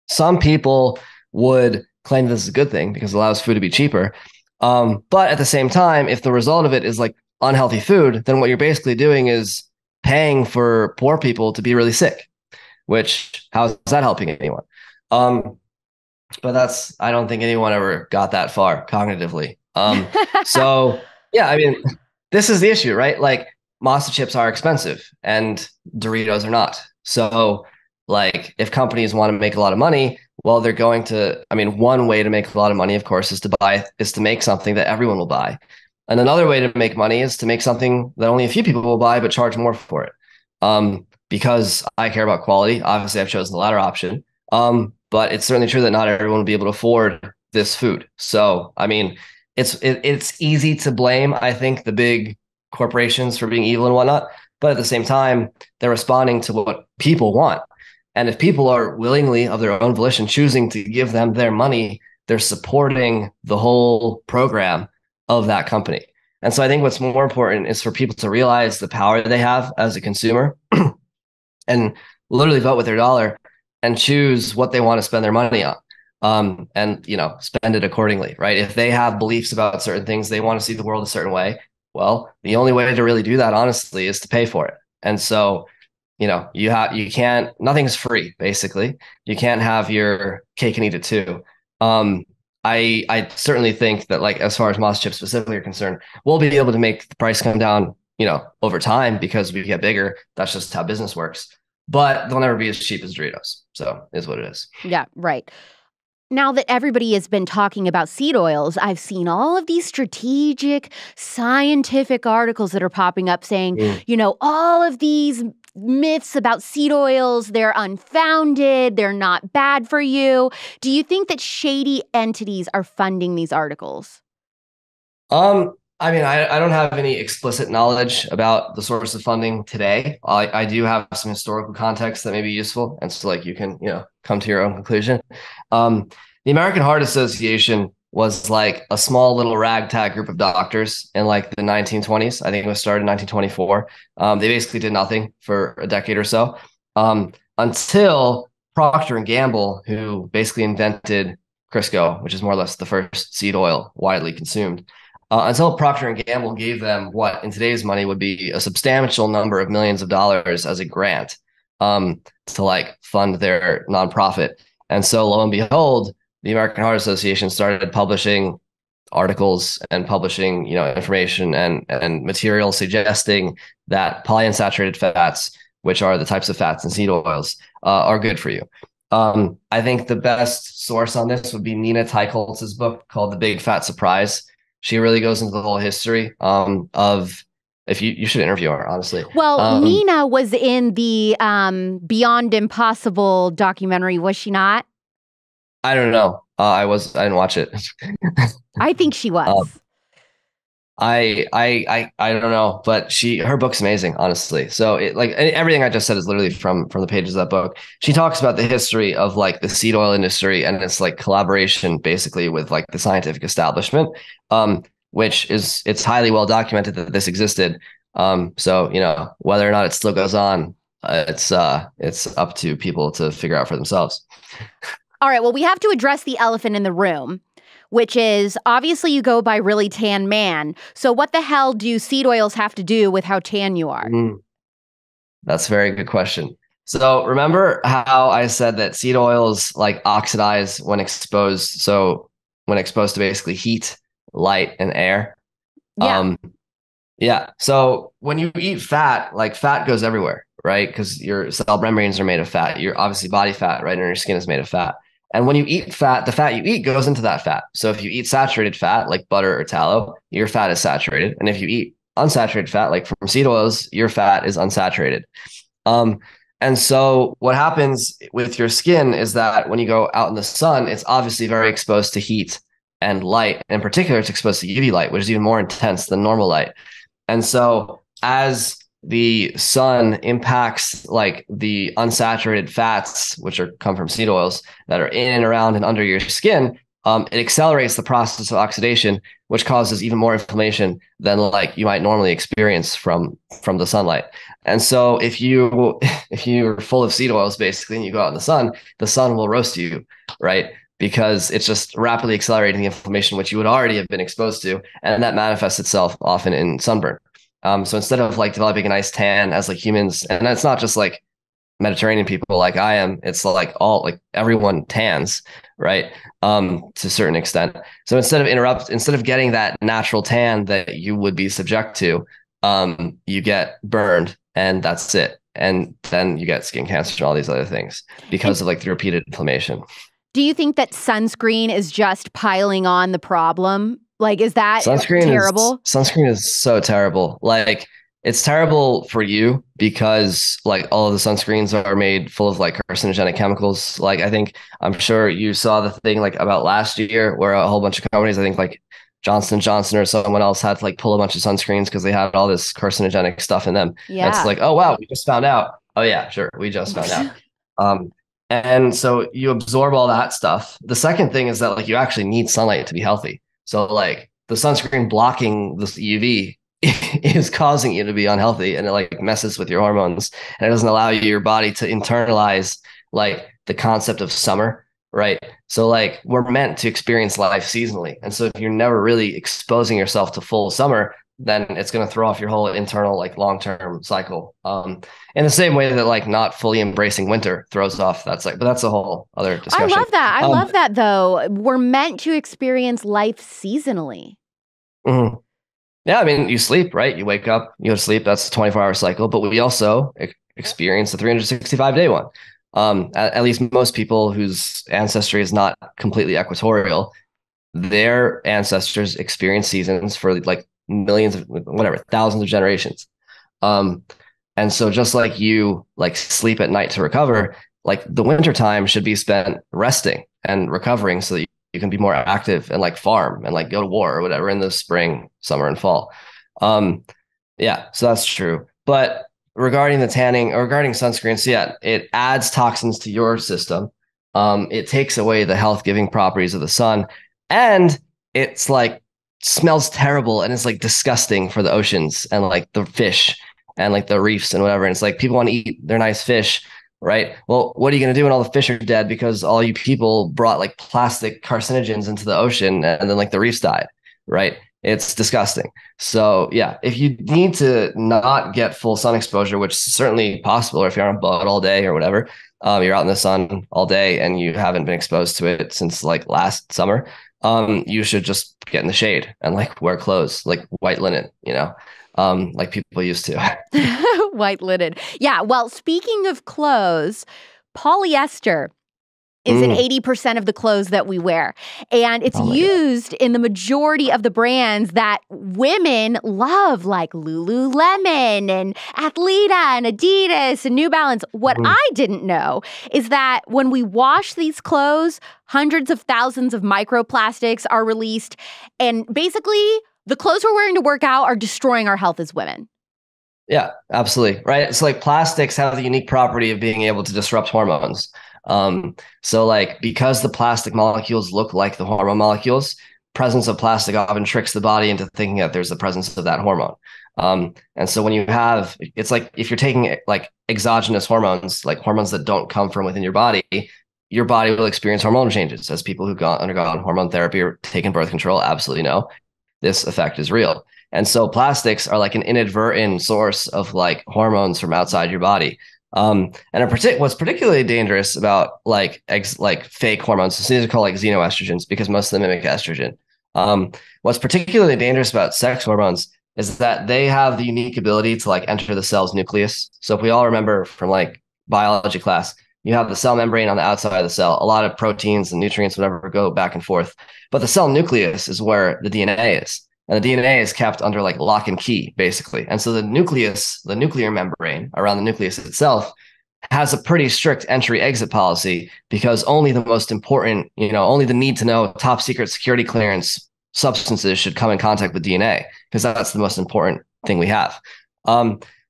Some people would claim this is a good thing because it allows food to be cheaper. But at the same time, if the result of it is like unhealthy food, then what you're basically doing is paying for poor people to be really sick. Which, how's that helping anyone? But I don't think anyone ever got that far cognitively. So yeah, I mean, this is the issue, right? Like masa chips are expensive and Doritos are not. So like if companies want to make a lot of money, well, they're going to, I mean, one way to make a lot of money, of course, is to make something that everyone will buy. And another way to make money is to make something that only a few people will buy, but charge more for it. Because I care about quality. Obviously, I've chosen the latter option. But it's certainly true that not everyone will be able to afford this food. So, I mean, it's easy to blame, I think, the big corporations for being evil and whatnot. But at the same time, they're responding to what people want. And if people are willingly, of their own volition, choosing to give them their money, they're supporting the whole program of that company. And so I think what's more important is for people to realize the power they have as a consumer and literally vote with their dollar and choose what they want to spend their money on. And, spend it accordingly, right? If they have beliefs about certain things, they want to see the world a certain way. Well, the only way to really do that, honestly, is to pay for it. And so, you can't, nothing's free, basically. You can't have your cake and eat it too. I certainly think that, like, as far as masa chips specifically are concerned, we'll be able to make the price come down, over time because we get bigger. That's just how business works. But they'll never be as cheap as Doritos. So it is what it is. Yeah, right. Now that everybody has been talking about seed oils, I've seen all of these strategic, scientific articles that are popping up saying, all of these myths about seed oils, they're unfounded, they're not bad for you. Do you think that shady entities are funding these articles? I mean, I don't have any explicit knowledge about the source of funding today. I do have some historical context that may be useful, and so like you can come to your own conclusion. Um, the American Heart Association was like a small little ragtag group of doctors in like the 1920s. I think it was started in 1924. They basically did nothing for a decade or so until Procter and Gamble, who basically invented Crisco, which is more or less the first seed oil widely consumed until Procter and Gamble gave them what in today's money would be a substantial number of millions of dollars as a grant to like fund their nonprofit. And so lo and behold, the American Heart Association started publishing articles and publishing, information and material suggesting that polyunsaturated fats, which are the types of fats in seed oils, are good for you. I think the best source on this would be Nina Teicholz's book called The Big Fat Surprise. She really goes into the whole history of if you should interview her, honestly. Well, Nina was in the Beyond Impossible documentary, was she not? I don't know. I didn't watch it. I think she was. I don't know, but her book's amazing, honestly. So like everything I just said is literally from the pages of that book. She talks about the history of like the seed oil industry and its like collaboration basically with like the scientific establishment, which it's highly well documented that this existed. So whether or not it still goes on, it's up to people to figure out for themselves. All right, well, we have to address the elephant in the room, which is obviously you go by really tan man. So what the hell do seed oils have to do with how tan you are? That's a very good question. So remember how I said that seed oils like oxidize when exposed. So when exposed to basically heat, light, and air. Yeah. Yeah. So when you eat fat, like fat goes everywhere, right? Because your cell membranes are made of fat. Your obviously body fat, right? And your skin is made of fat. And when you eat fat, the fat you eat goes into that fat. So if you eat saturated fat, like butter or tallow, your fat is saturated. And if you eat unsaturated fat, like from seed oils, your fat is unsaturated. And so what happens with your skin is that when you go out in the sun, it's obviously very exposed to heat and light. In particular, it's exposed to UV light, which is even more intense than normal light. And so as the sun impacts like the unsaturated fats, which come from seed oils that are in and around and under your skin, it accelerates the process of oxidation, which causes even more inflammation than like you might normally experience from the sunlight. And so if you're full of seed oils basically and you go out in the sun will roast you, right? Because it's just rapidly accelerating the inflammation, which you would already have been exposed to. And that manifests itself often in sunburn. So instead of like developing a nice tan as like humans, and it's not just like Mediterranean people like I am, it's like everyone tans, right? To a certain extent. So instead of getting that natural tan that you would be subject to, you get burned and that's it. And then you get skin cancer and all these other things because of like the repeated inflammation. Do you think that sunscreen is just piling on the problem? Like, is that terrible? Sunscreen is so terrible. Like, it's terrible for you because like all of the sunscreens are made full of like carcinogenic chemicals. Like, I'm sure you saw the thing like about last year where a whole bunch of companies, I think like Johnson & Johnson or someone else had to like pull a bunch of sunscreens because they had all this carcinogenic stuff in them. Yeah. It's like, oh, wow, we just found out. Oh yeah, sure. We just found out. And so you absorb all that stuff. The second thing is that like you actually need sunlight to be healthy. So like the sunscreen blocking this UV is causing you to be unhealthy and it like messes with your hormones and it doesn't allow your body to internalize like the concept of summer, right? So like we're meant to experience life seasonally. And so if you're never really exposing yourself to full summer, then it's going to throw off your whole internal like long-term cycle. In the same way that like not fully embracing winter throws off that cycle, but that's a whole other discussion. I love that. I love that though. We're meant to experience life seasonally. Mm-hmm. Yeah, I mean, you sleep, right? You wake up, you go to sleep. That's a 24-hour cycle. But we also experience the 365-day one. At least most people whose ancestry is not completely equatorial, their ancestors experience seasons for like millions of thousands of generations. And so just like you like sleep at night to recover, like the winter time should be spent resting and recovering so that you can be more active and like farm and like go to war or whatever in the spring, summer, and fall. Yeah, so that's true. But regarding the tanning or regarding sunscreen, so yeah, it adds toxins to your system. It takes away the health giving properties of the sun, and it's like smells terrible and it's like disgusting for the oceans and like the fish and like the reefs and whatever. And it's like people want to eat their nice fish, right? Well, what are you going to do when all the fish are dead because all you people brought like plastic carcinogens into the ocean and then like the reefs died, right? It's disgusting. So yeah, if you need to not get full sun exposure, which is certainly possible, or if you're on a boat all day or whatever, you're out in the sun all day and you haven't been exposed to it since like last summer, you should just get in the shade and like wear clothes like white linen, like people used to. White linen. Yeah. Well, speaking of clothes, polyester is in 80% of the clothes that we wear. And it's used in the majority of the brands that women love, like Lululemon and Athleta and Adidas and New Balance. What I didn't know is that when we wash these clothes, hundreds of thousands of microplastics are released. And basically, the clothes we're wearing to work out are destroying our health as women. Yeah, absolutely. Right. It's like plastics have the unique property of being able to disrupt hormones. So like because the plastic molecules look like the hormone molecules, presence of plastic often tricks the body into thinking that there's the presence of that hormone. And so when you have, it's like if you're taking like exogenous hormones, like hormones that don't come from within your body will experience hormonal changes. As people who've undergone hormone therapy or taken birth control absolutely know, this effect is real. And so plastics are like an inadvertent source of like hormones from outside your body. And what's particularly dangerous about like fake hormones, so these are called like xenoestrogens because most of them mimic estrogen. What's particularly dangerous about sex hormones is that they have the unique ability to like enter the cell's nucleus. So if we all remember from like biology class, you have the cell membrane on the outside of the cell. A lot of proteins and nutrients, whatever, go back and forth. But the cell nucleus is where the DNA is. And the DNA is kept under like lock and key, basically. And so the nucleus, the nuclear membrane around the nucleus itself has a pretty strict entry-exit policy because only the most important, only the need to know top secret security clearance substances should come in contact with DNA because that's the most important thing we have.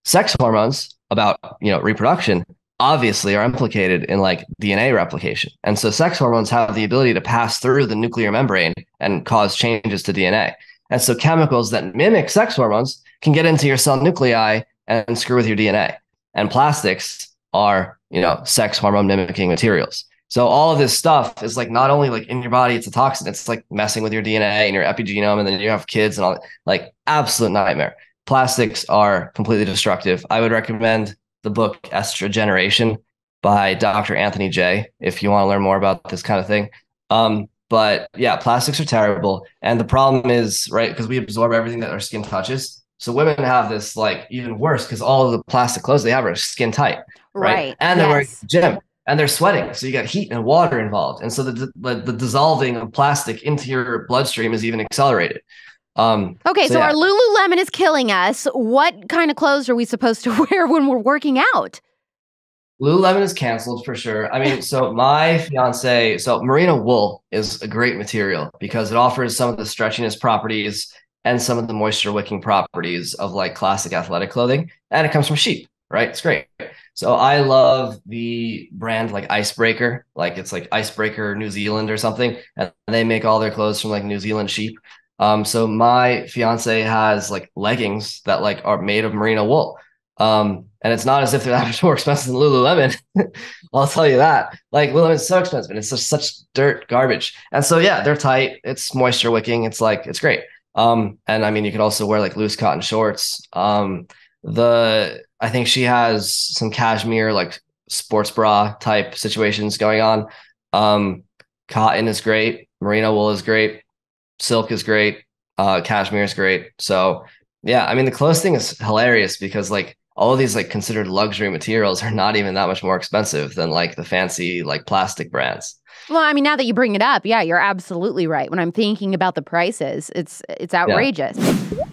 Sex hormones about, reproduction obviously are implicated in like DNA replication. And so sex hormones have the ability to pass through the nuclear membrane and cause changes to DNA. And so chemicals that mimic sex hormones can get into your cell nuclei and screw with your DNA. And plastics are, sex hormone mimicking materials. So all of this stuff is like not only like in your body, it's a toxin, it's like messing with your DNA and your epigenome, and then you have kids and all that, like absolute nightmare. Plastics are completely destructive. I would recommend the book Estrogeneration by Dr. Anthony J. if you want to learn more about this kind of thing. But yeah, plastics are terrible. And the problem is, right, because we absorb everything that our skin touches. So women have this like even worse because all of the plastic clothes they have are skin tight, right? And they're wearing gym and they're sweating. So you got heat and water involved. And so the dissolving of plastic into your bloodstream is even accelerated. Okay, so our Lululemon is killing us. What kind of clothes are we supposed to wear when we're working out? Lululemon is canceled for sure. I mean, so my fiance, merino wool is a great material because it offers some of the stretchiness properties and some of the moisture wicking properties of like classic athletic clothing. And it comes from sheep, right? It's great. So I love the brand like Icebreaker, like it's like Icebreaker New Zealand or something. And they make all their clothes from like New Zealand sheep. So my fiance has like leggings that like are made of merino wool. And it's not as if they're that much more expensive than Lululemon. I'll tell you that. Like Lululemon's so expensive and it's just such dirt garbage. And so yeah, they're tight. It's moisture wicking. It's like it's great. And I mean you could also wear like loose cotton shorts. I think she has some cashmere like sports bra type situations going on. Cotton is great. Merino wool is great. Silk is great. Cashmere is great. So yeah, I mean the clothes thing is hilarious because like all of these like considered luxury materials are not even that much more expensive than like the fancy like plastic brands. Well, I mean, now that you bring it up, yeah, you're absolutely right. When I'm thinking about the prices, it's outrageous. Yeah.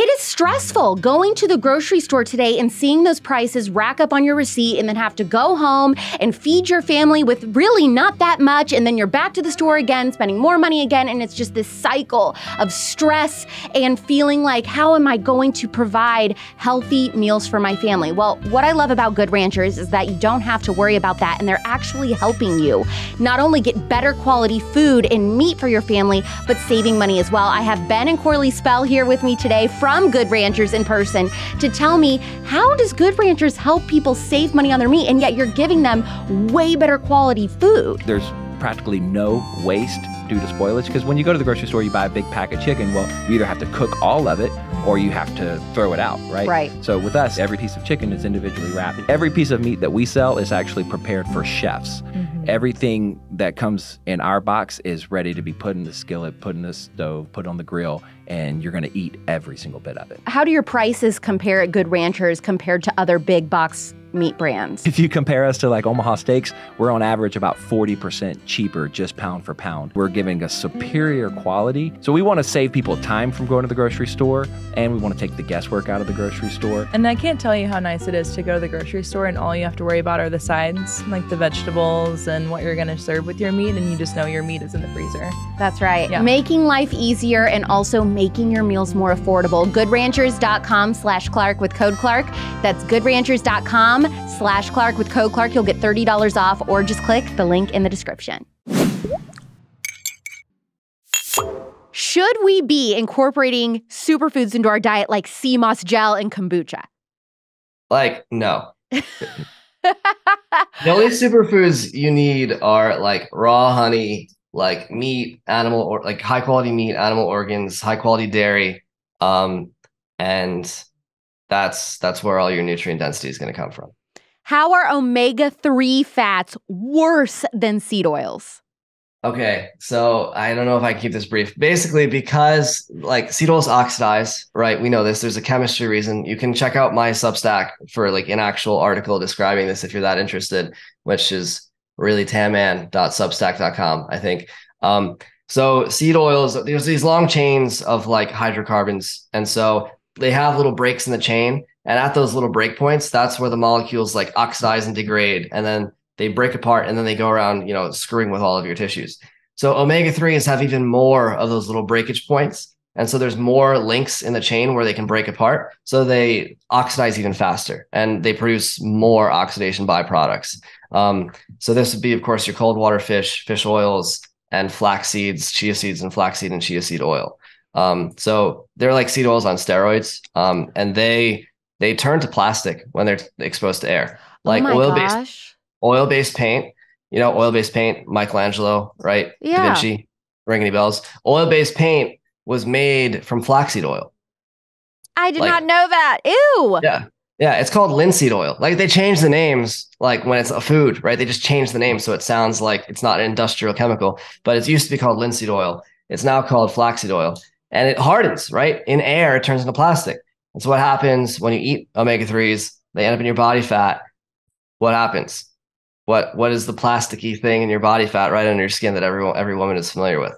It is stressful going to the grocery store today and seeing those prices rack up on your receipt and then have to go home and feed your family with really not that much. And then you're back to the store again, spending more money again. And it's just this cycle of stress and feeling like, how am I going to provide healthy meals for my family? Well, what I love about Good Ranchers is that you don't have to worry about that. And they're actually helping you not only get better quality food and meat for your family, but saving money as well. I have Ben and Corley Spell here with me today from Good Ranchers in person to tell me, how does Good Ranchers help people save money on their meat and yet you're giving them way better quality food? There's practically no waste due to spoilage, because when you go to the grocery store, you buy a big pack of chicken. Well, you either have to cook all of it or you have to throw it out, right? Right. So with us, every piece of chicken is individually wrapped. Every piece of meat that we sell is actually prepared for chefs. Everything that comes in our box is ready to be put in the skillet, put in the stove, put on the grill, and you're going to eat every single bit of it. How do your prices compare at Good Ranchers compared to other big box meat brands? If you compare us to like Omaha Steaks, we're on average about 40% cheaper just pound for pound. We're giving a superior quality. So we want to save people time from going to the grocery store, and we want to take the guesswork out of the grocery store. And I can't tell you how nice it is to go to the grocery store and all you have to worry about are the sides, like the vegetables and what you're going to serve with your meat, and you just know your meat is in the freezer. That's right. Yeah. Making life easier and also making your meals more affordable. GoodRanchers.com/Clark with code Clark. That's GoodRanchers.com/Clark with code Clark. You'll get $30 off, or just click the link in the description. Should we be incorporating superfoods into our diet like sea moss gel and kombucha? Like, no. The only superfoods you need are like raw honey, like meat, animal, or like high quality meat, animal organs, high quality dairy, and that's where all your nutrient density is going to come from. How are omega-3 fats worse than seed oils? Okay, so I don't know if I can keep this brief. Basically, because like seed oils oxidize, right? We know this. There's a chemistry reason. You can check out my Substack for like an actual article describing this if you're that interested, which is really tamman.substack.com, I think. So seed oils, there's these long chains of like hydrocarbons, and so they have little breaks in the chain. And at those little break points, that's where the molecules like oxidize and degrade, and then they break apart, and then they go around, screwing with all of your tissues. So omega-3s have even more of those little breakage points. And so there's more links in the chain where they can break apart. So they oxidize even faster, and they produce more oxidation byproducts. So this would be, of course, your cold water fish oils, and flax seeds, chia seeds, and flaxseed and chia seed oil. So they're like seed oils on steroids. And they turn to plastic when they're exposed to air. Like oil-based paint, oil-based paint, Michelangelo, right? Yeah. Da Vinci, ring any bells? Oil-based paint was made from flaxseed oil. I did not know that. Ew. Yeah. Yeah. It's called linseed oil. Like they change the names, like when it's a food, right? They just change the name. So it sounds like it's not an industrial chemical, but it used to be called linseed oil. It's now called flaxseed oil, and it hardens, right? In air, it turns into plastic. And so what happens when you eat omega-3s, they end up in your body fat. What happens? What is the plasticky thing in your body fat right under your skin that every woman is familiar with?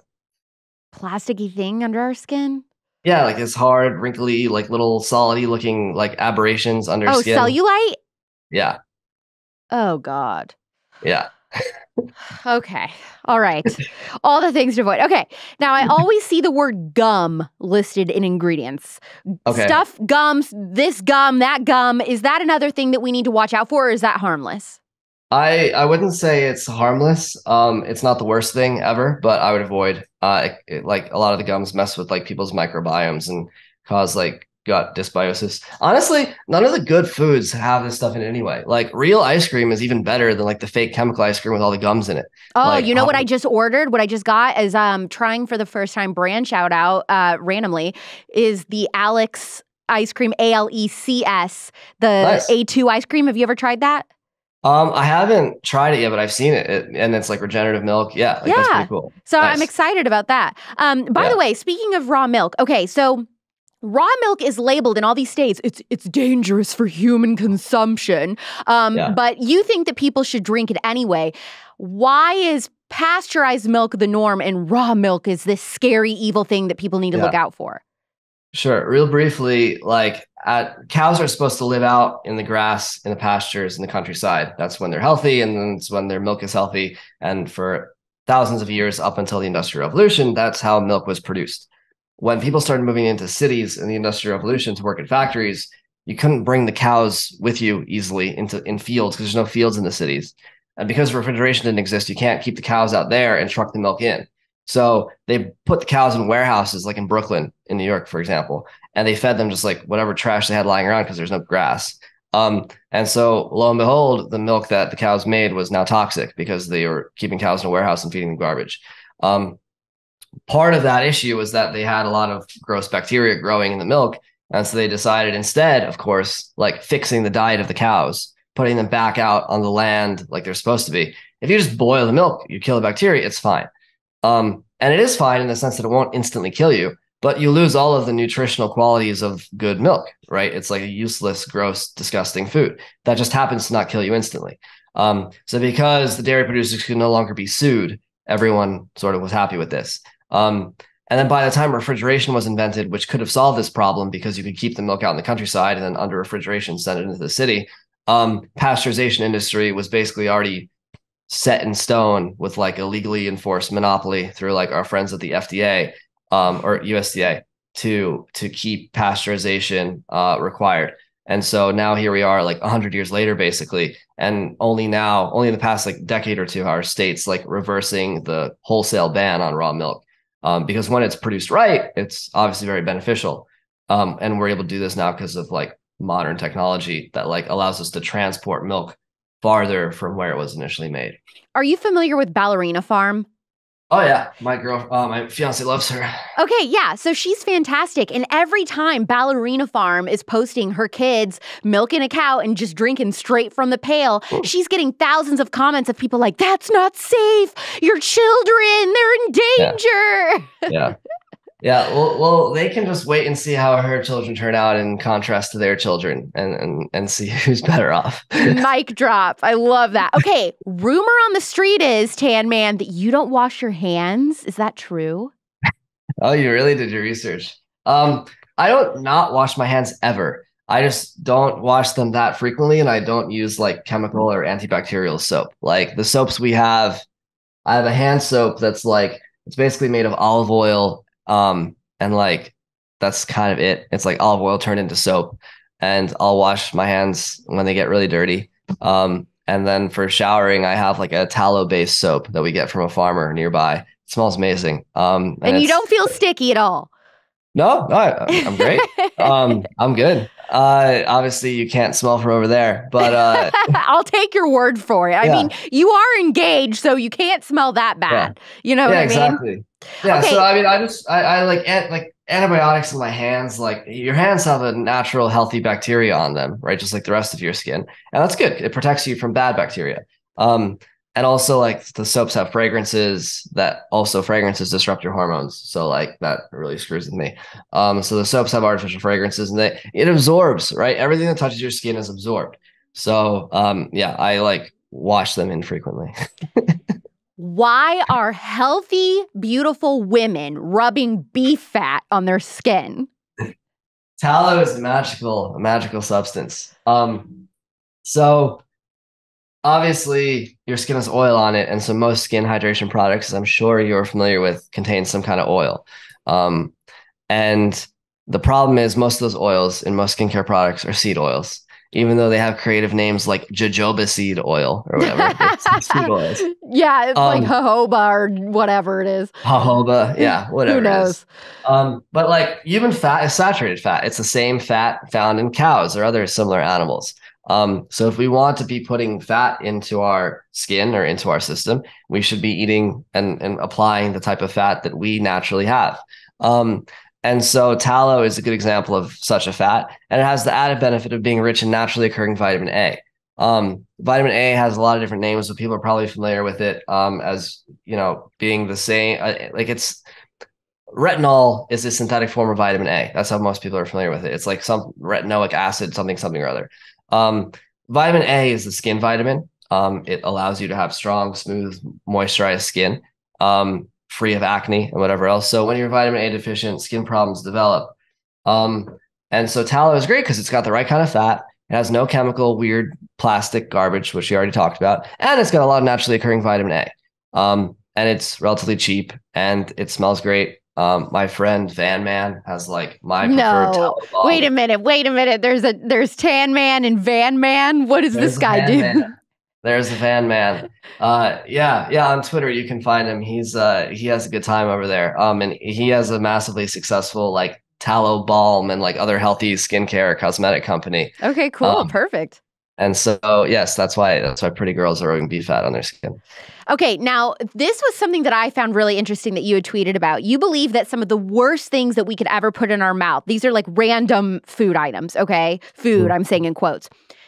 Plasticky thing under our skin? Yeah, like it's hard, wrinkly, like little solidy looking like aberrations under skin. Oh, cellulite? Yeah. Oh, God. Yeah. Okay. All right. All the things to avoid. Okay. Now, I always see the word gum listed in ingredients. Okay. Stuff, gums, this gum, that gum. Is that another thing that we need to watch out for, or is that harmless? I wouldn't say it's harmless. It's not the worst thing ever, but I would avoid. Like a lot of the gums mess with like people's microbiomes and cause like gut dysbiosis. Honestly, none of the good foods have this stuff in it anyway. Like real ice cream is even better than like the fake chemical ice cream with all the gums in it. Oh, like, you know what I just ordered? What I just got is trying for the first time, brand shout out randomly, is the Alex ice cream, ALECS, the Nice. A2 ice cream. Have you ever tried that? I haven't tried it yet, but I've seen it, and it's like regenerative milk. Yeah, like that's pretty cool. So Nice. I'm excited about that. By the way, speaking of raw milk, okay, so raw milk is labeled in all these states. It's dangerous for human consumption. But you think that people should drink it anyway. Why is pasteurized milk the norm and raw milk is this scary, evil thing that people need to look out for? Sure. Real briefly, like cows are supposed to live out in the grass, in the pastures, in the countryside. That's when they're healthy, and then it's when their milk is healthy. And for thousands of years up until the Industrial Revolution, that's how milk was produced. When people started moving into cities in the Industrial Revolution to work in factories, you couldn't bring the cows with you easily in fields because there's no fields in the cities. And because refrigeration didn't exist, you can't keep the cows out there and truck the milk in. So they put the cows in warehouses, like in Brooklyn, in New York, for example, and they fed them just like whatever trash they had lying around because there's no grass. And so lo and behold, the milk that the cows made was now toxic because they were keeping cows in a warehouse and feeding them garbage. Part of that issue was that they had a lot of gross bacteria growing in the milk. And so they decided instead, of course, like fixing the diet of the cows, putting them back out on the land like they're supposed to be. If you just boil the milk, you kill the bacteria, it's fine. And it is fine in the sense that it won't instantly kill you, but you lose all of the nutritional qualities of good milk, right? It's like a useless, gross, disgusting food that just happens to not kill you instantly. So because the dairy producers could no longer be sued, everyone sort of was happy with this. And then by the time refrigeration was invented, which could have solved this problem because you could keep the milk out in the countryside and then under refrigeration send it into the city, pasteurization industry was basically already set in stone with like a legally enforced monopoly through like our friends at the FDA or USDA to keep pasteurization required. And so now here we are like 100 years later, basically. And only in the past like decade or two, are states like reversing the wholesale ban on raw milk. Because when it's produced right, it's obviously very beneficial. And we're able to do this now because of like modern technology that like allows us to transport milk farther from where it was initially made. Are you familiar with Ballerina Farm? Oh yeah, my fiance loves her. Okay, yeah, so she's fantastic. And every time Ballerina Farm is posting her kids milking a cow and just drinking straight from the pail, she's getting thousands of comments of people like, "That's not safe. Your children, they're in danger." Yeah. Yeah, well, they can just wait and see how her children turn out in contrast to their children, and see who's better off. Mic drop. I love that. Okay, rumor on the street is, Tan Man, that you don't wash your hands. Is that true? Oh, you really did your research. I don't not wash my hands ever. I just don't wash them that frequently, and I don't use like chemical or antibacterial soap. Like the soaps we have, I have a hand soap that's like it's basically made of olive oil. And like that's kind of it. It's like olive oil turned into soap, and I'll wash my hands when they get really dirty. And then for showering, I have like a tallow based soap that we get from a farmer nearby. It smells amazing. And you don't feel sticky at all. No, I'm great. I'm good. Obviously you can't smell from over there, but I'll take your word for it. I mean, you are engaged, so you can't smell that bad. Yeah. You know what I mean? Exactly. Yeah. Okay. So I mean, I like antibiotics in my hands. Like your hands have a natural healthy bacteria on them, right? Just like the rest of your skin, and that's good. It protects you from bad bacteria. And also like the soaps have fragrances disrupt your hormones. So like that really screws with me. So the soaps have artificial fragrances and it absorbs, right? Everything that touches your skin is absorbed. So yeah, I like wash them infrequently. Why are healthy, beautiful women rubbing beef fat on their skin? Tallow is a magical substance. So obviously, your skin has oil on it, and so most skin hydration products, as I'm sure you're familiar with, contain some kind of oil. And the problem is most of those oils in most skincare products are seed oils, even though they have creative names like jojoba seed oil or whatever. It's seed oils. Yeah, it's like jojoba or whatever it is. Jojoba, yeah, whatever. Who knows? It is. But like human fat is saturated fat. It's the same fat found in cows or other similar animals. So if we want to be putting fat into our skin or into our system, we should be eating and applying the type of fat that we naturally have. And so tallow is a good example of such a fat, and it has the added benefit of being rich in naturally occurring vitamin A. Vitamin A has a lot of different names, so people are probably familiar with it as, you know, being the same, like it's retinol is a synthetic form of vitamin A. That's how most people are familiar with it. It's like some retinoic acid, something or other. Vitamin A is the skin vitamin. It allows you to have strong, smooth, moisturized skin, free of acne and whatever else. So when you're vitamin A deficient, skin problems develop. And so tallow is great because it's got the right kind of fat. It has no chemical, weird plastic garbage, which we already talked about. And it's got a lot of naturally occurring vitamin A. And it's relatively cheap and it smells great. My friend Van Man has like my preferred tallow balm. Wait a minute. There's Tan Man and Van Man. What does this guy do? Man. There's the Van Man. Yeah. On Twitter you can find him. He has a good time over there. And he has a massively successful like tallow balm and like other healthy skincare cosmetic company. Okay, cool. Perfect. And so yes, that's why pretty girls are rubbing beef fat on their skin. Okay, now this was something that I found really interesting that you had tweeted about. You believe that some of the worst things that we could ever put in our mouth, these are like random food items, okay? Food, I'm saying in quotes.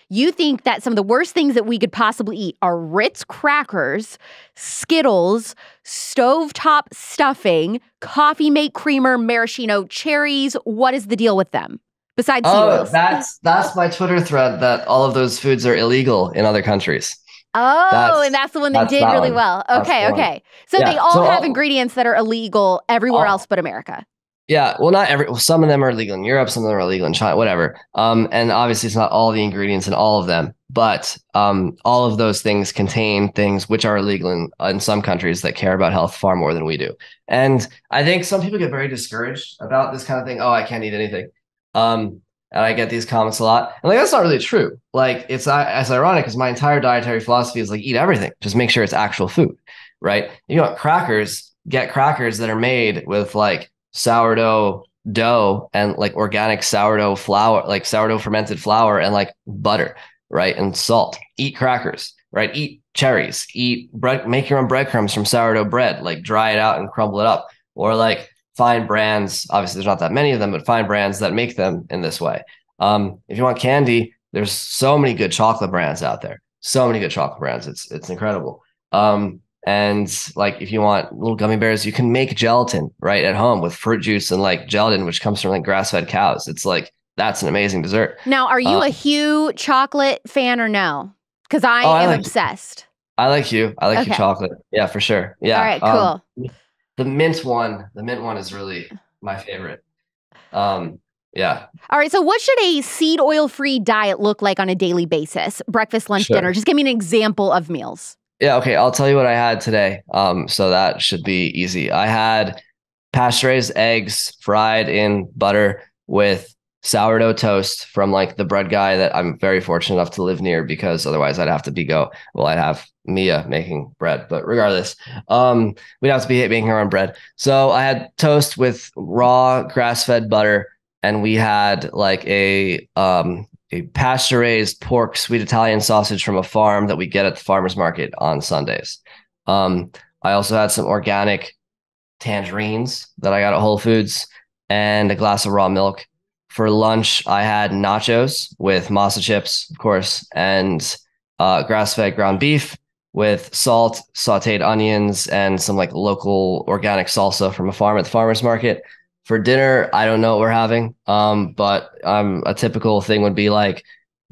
You think that some of the worst things that we could possibly eat are Ritz crackers, Skittles, stovetop stuffing, coffee mate creamer, maraschino cherries. What is the deal with them? Besides seed oils? That's my Twitter thread that all of those foods are illegal in other countries. And that's the one that did really well. Okay. So they all have ingredients that are illegal everywhere else but America. Yeah, well, some of them are illegal in Europe, some of them are illegal in China, whatever. And obviously it's not all the ingredients in all of them, but all of those things contain things which are illegal in some countries that care about health far more than we do. And I think some people get very discouraged about this kind of thing. Oh, I can't eat anything. And I get these comments a lot. And like, that's not really true. Like, it's ironic because my entire dietary philosophy is like, eat everything. Just make sure it's actual food, right? You want crackers, get crackers that are made with like sourdough dough and like organic sourdough flour, like sourdough fermented flour and like butter, right? And salt. Eat crackers, right? Eat cherries, eat bread, make your own breadcrumbs from sourdough bread, like dry it out and crumble it up. Or like find brands, obviously there's not that many of them, but find brands that make them in this way. If you want candy, there's so many good chocolate brands out there. So many good chocolate brands. It's incredible. And like, if you want little gummy bears, you can make gelatin right at home with fruit juice and like gelatin, which comes from like grass-fed cows. It's like, that's an amazing dessert. Now, are you a Hue chocolate fan or no? Because I am obsessed. I like Hue. I like Hue chocolate. Yeah, for sure. Yeah. All right, cool. The mint one is really my favorite. Yeah. All right. So what should a seed oil-free diet look like on a daily basis? Breakfast, lunch, dinner. Just give me an example of meals. Yeah. Okay. I'll tell you what I had today. So that should be easy. I had pasture-raised eggs fried in butter with sourdough toast from like the bread guy that I'm very fortunate enough to live near, because otherwise I'd have to I'd have Mia making bread. But regardless, we'd have to be making our own bread. So I had toast with raw grass-fed butter, and we had like a pasture-raised pork sweet Italian sausage from a farm that we get at the farmer's market on Sundays. I also had some organic tangerines that I got at Whole Foods and a glass of raw milk. For lunch, I had nachos with masa chips, of course, and grass-fed ground beef with salt, sauteed onions, and some like local organic salsa from a farm at the farmer's market. For dinner, I don't know what we're having, but a typical thing would be like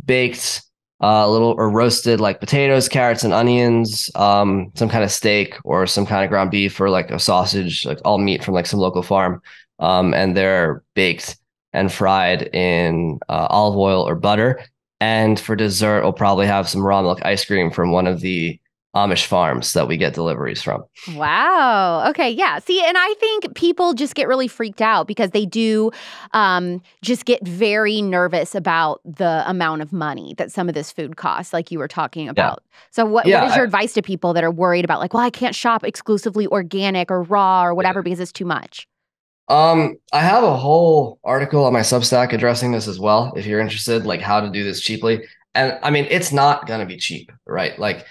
baked, roasted like potatoes, carrots, and onions, some kind of steak or some kind of ground beef or like a sausage, like all meat from like some local farm, and they're baked and fried in olive oil or butter. And for dessert, we'll probably have some raw milk ice cream from one of the Amish farms that we get deliveries from. Wow. Okay. Yeah. See, and I think people just get really freaked out because they do just get very nervous about the amount of money that some of this food costs, like you were talking about. Yeah. So what is your advice to people that are worried about like, well, I can't shop exclusively organic or raw or whatever because it's too much? I have a whole article on my Substack addressing this as well, if you're interested, like how to do this cheaply. And I mean, it's not going to be cheap, right? Like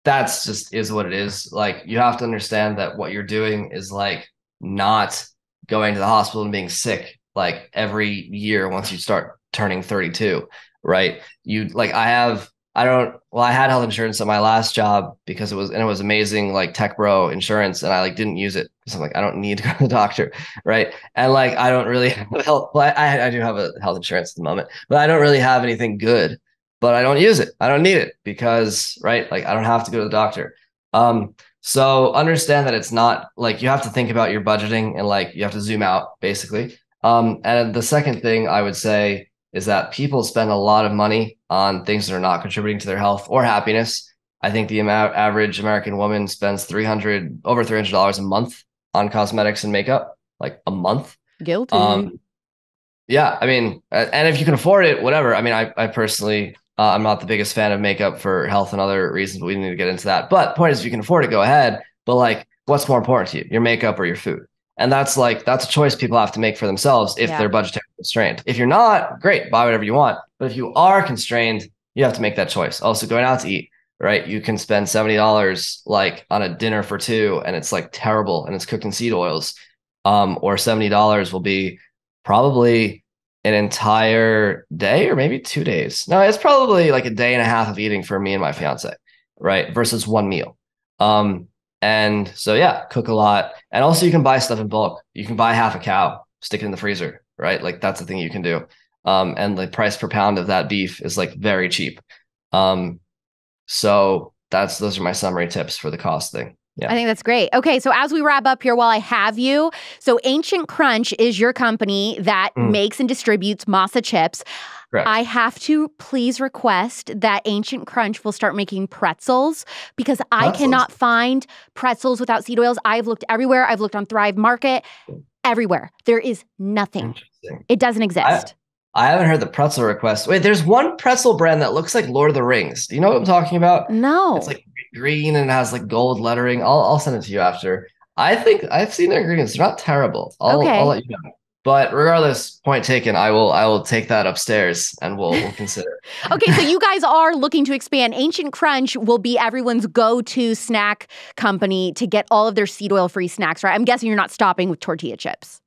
that's just is what it is. Like you have to understand that what you're doing is like not going to the hospital and being sick like every year once you start turning 32, right? I had health insurance at my last job because it was amazing, like tech bro insurance, and I like didn't use it because I'm like, I don't need to go to the doctor, right? And like I don't really have health. Well, I do have a health insurance at the moment, but I don't really have anything good. But I don't use it. I don't need it because, right, like I don't have to go to the doctor. So understand that it's not like you have to think about your budgeting and like you have to zoom out basically. And the second thing I would say is that people spend a lot of money on things that are not contributing to their health or happiness. I think the average American woman spends over $300 a month on cosmetics and makeup, like a month. Guilty. Yeah, I mean, and if you can afford it, whatever. I mean, I personally, I'm not the biggest fan of makeup for health and other reasons, but we need to get into that. But the point is, if you can afford it, go ahead. But like, what's more important to you, your makeup or your food? And that's a choice people have to make for themselves if they're budgetary constrained. If you're not, great, buy whatever you want. But if you are constrained, you have to make that choice. Also, going out to eat, right? You can spend $70 like on a dinner for two, and it's like terrible, and it's cooked in seed oils. Or $70 will be probably an entire day or maybe 2 days. No, it's probably like a day and a half of eating for me and my fiance, right? Versus one meal. And so, yeah, cook a lot. And also you can buy stuff in bulk. You can buy half a cow, stick it in the freezer, right? Like that's the thing you can do. And the price per pound of that beef is like very cheap. So those are my summary tips for the cost thing. Yeah. I think that's great. Okay, so as we wrap up here while I have you, so Ancient Crunch is your company that makes and distributes masa chips. Correct. I have to please request that Ancient Crunch will start making pretzels because I cannot find pretzels without seed oils. I've looked everywhere. I've looked on Thrive Market, everywhere. There is nothing. It doesn't exist. I haven't heard the pretzel request. Wait, there's one pretzel brand that looks like Lord of the Rings. Do you know what I'm talking about? No. It's like green and has like gold lettering. I'll send it to you after. I think I've seen their ingredients. They're not terrible. I'll let you know. But regardless, point taken. I will take that upstairs and we'll consider. Okay, so you guys are looking to expand. Ancient Crunch will be everyone's go-to snack company to get all of their seed oil-free snacks, right? I'm guessing you're not stopping with tortilla chips.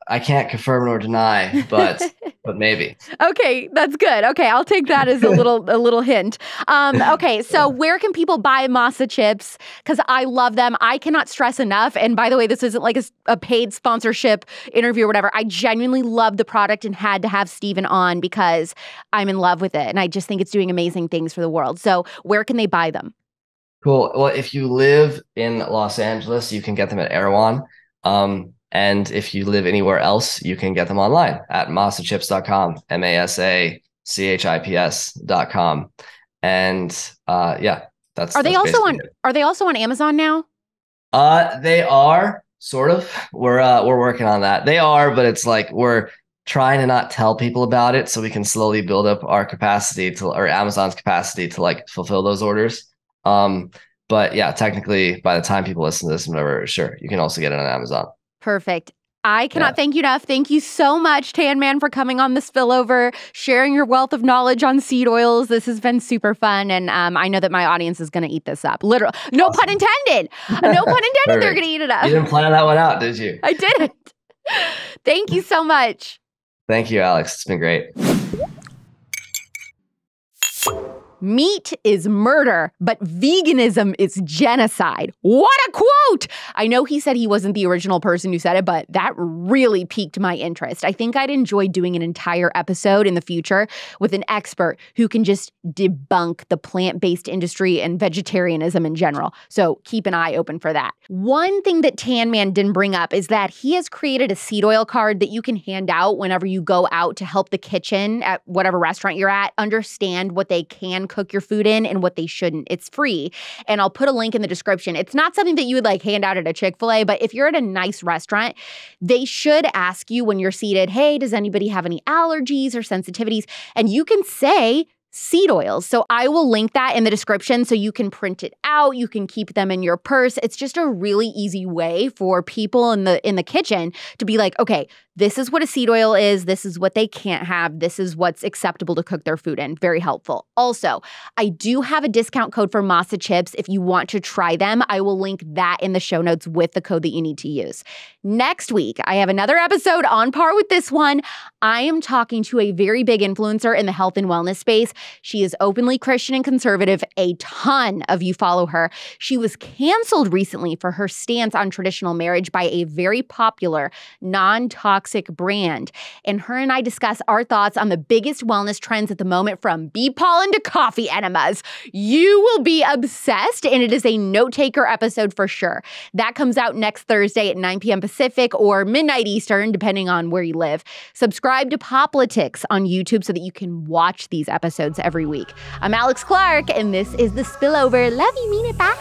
I can't confirm nor deny, but maybe. Okay, that's good. Okay, I'll take that as a little hint. Okay, so where can people buy masa chips? Because I love them. I cannot stress enough. And by the way, this isn't like a paid sponsorship interview or whatever. I genuinely love the product and had to have Steven on because I'm in love with it. And I just think it's doing amazing things for the world. So where can they buy them? Cool. Well, if you live in Los Angeles, you can get them at Erewhon. And if you live anywhere else, you can get them online at masachips.com, masachips.com. And that's they also on Amazon now? They are sort of. We're working on that. They are, but it's like we're trying to not tell people about it so we can slowly build up our capacity or Amazon's capacity to like fulfill those orders. But yeah, technically by the time people listen to this, whatever, sure, you can also get it on Amazon. Perfect. I cannot thank you enough. Thank you so much, Tan Man, for coming on the Spillover, sharing your wealth of knowledge on seed oils. This has been super fun. And I know that my audience is going to eat this up. Literal. No pun intended. No pun intended. They're going to eat it up. You didn't plan that one out, did you? I didn't. Thank you so much. Thank you, Alex. It's been great. Meat is murder, but veganism is genocide. What a quote! I know he said he wasn't the original person who said it, but that really piqued my interest. I think I'd enjoy doing an entire episode in the future with an expert who can just debunk the plant-based industry and vegetarianism in general. So keep an eye open for that. One thing that Tan Man didn't bring up is that he has created a seed oil card that you can hand out whenever you go out to help the kitchen at whatever restaurant you're at understand what they can cook your food in and what they shouldn't. It's free. And I'll put a link in the description. It's not something that you would like hand out at a Chick-fil-A, but if you're at a nice restaurant, they should ask you when you're seated, hey, does anybody have any allergies or sensitivities? And you can say seed oils. So I will link that in the description so you can print it out. You can keep them in your purse. It's just a really easy way for people in the kitchen to be like, okay, this is what a seed oil is. This is what they can't have. This is what's acceptable to cook their food in. Very helpful. Also, I do have a discount code for Masa Chips. If you want to try them, I will link that in the show notes with the code that you need to use. Next week, I have another episode on par with this one. I am talking to a very big influencer in the health and wellness space. She is openly Christian and conservative. A ton of you follow her. She was canceled recently for her stance on traditional marriage by a very popular, non-toxic toxic brand. And her and I discuss our thoughts on the biggest wellness trends at the moment, from bee pollen to coffee enemas. You will be obsessed, and it is a note-taker episode for sure. That comes out next Thursday at 9 p.m. Pacific or midnight Eastern, depending on where you live. Subscribe to Politics on YouTube so that you can watch these episodes every week. I'm Alex Clark, and this is The Spillover. Love you, mean it, bye.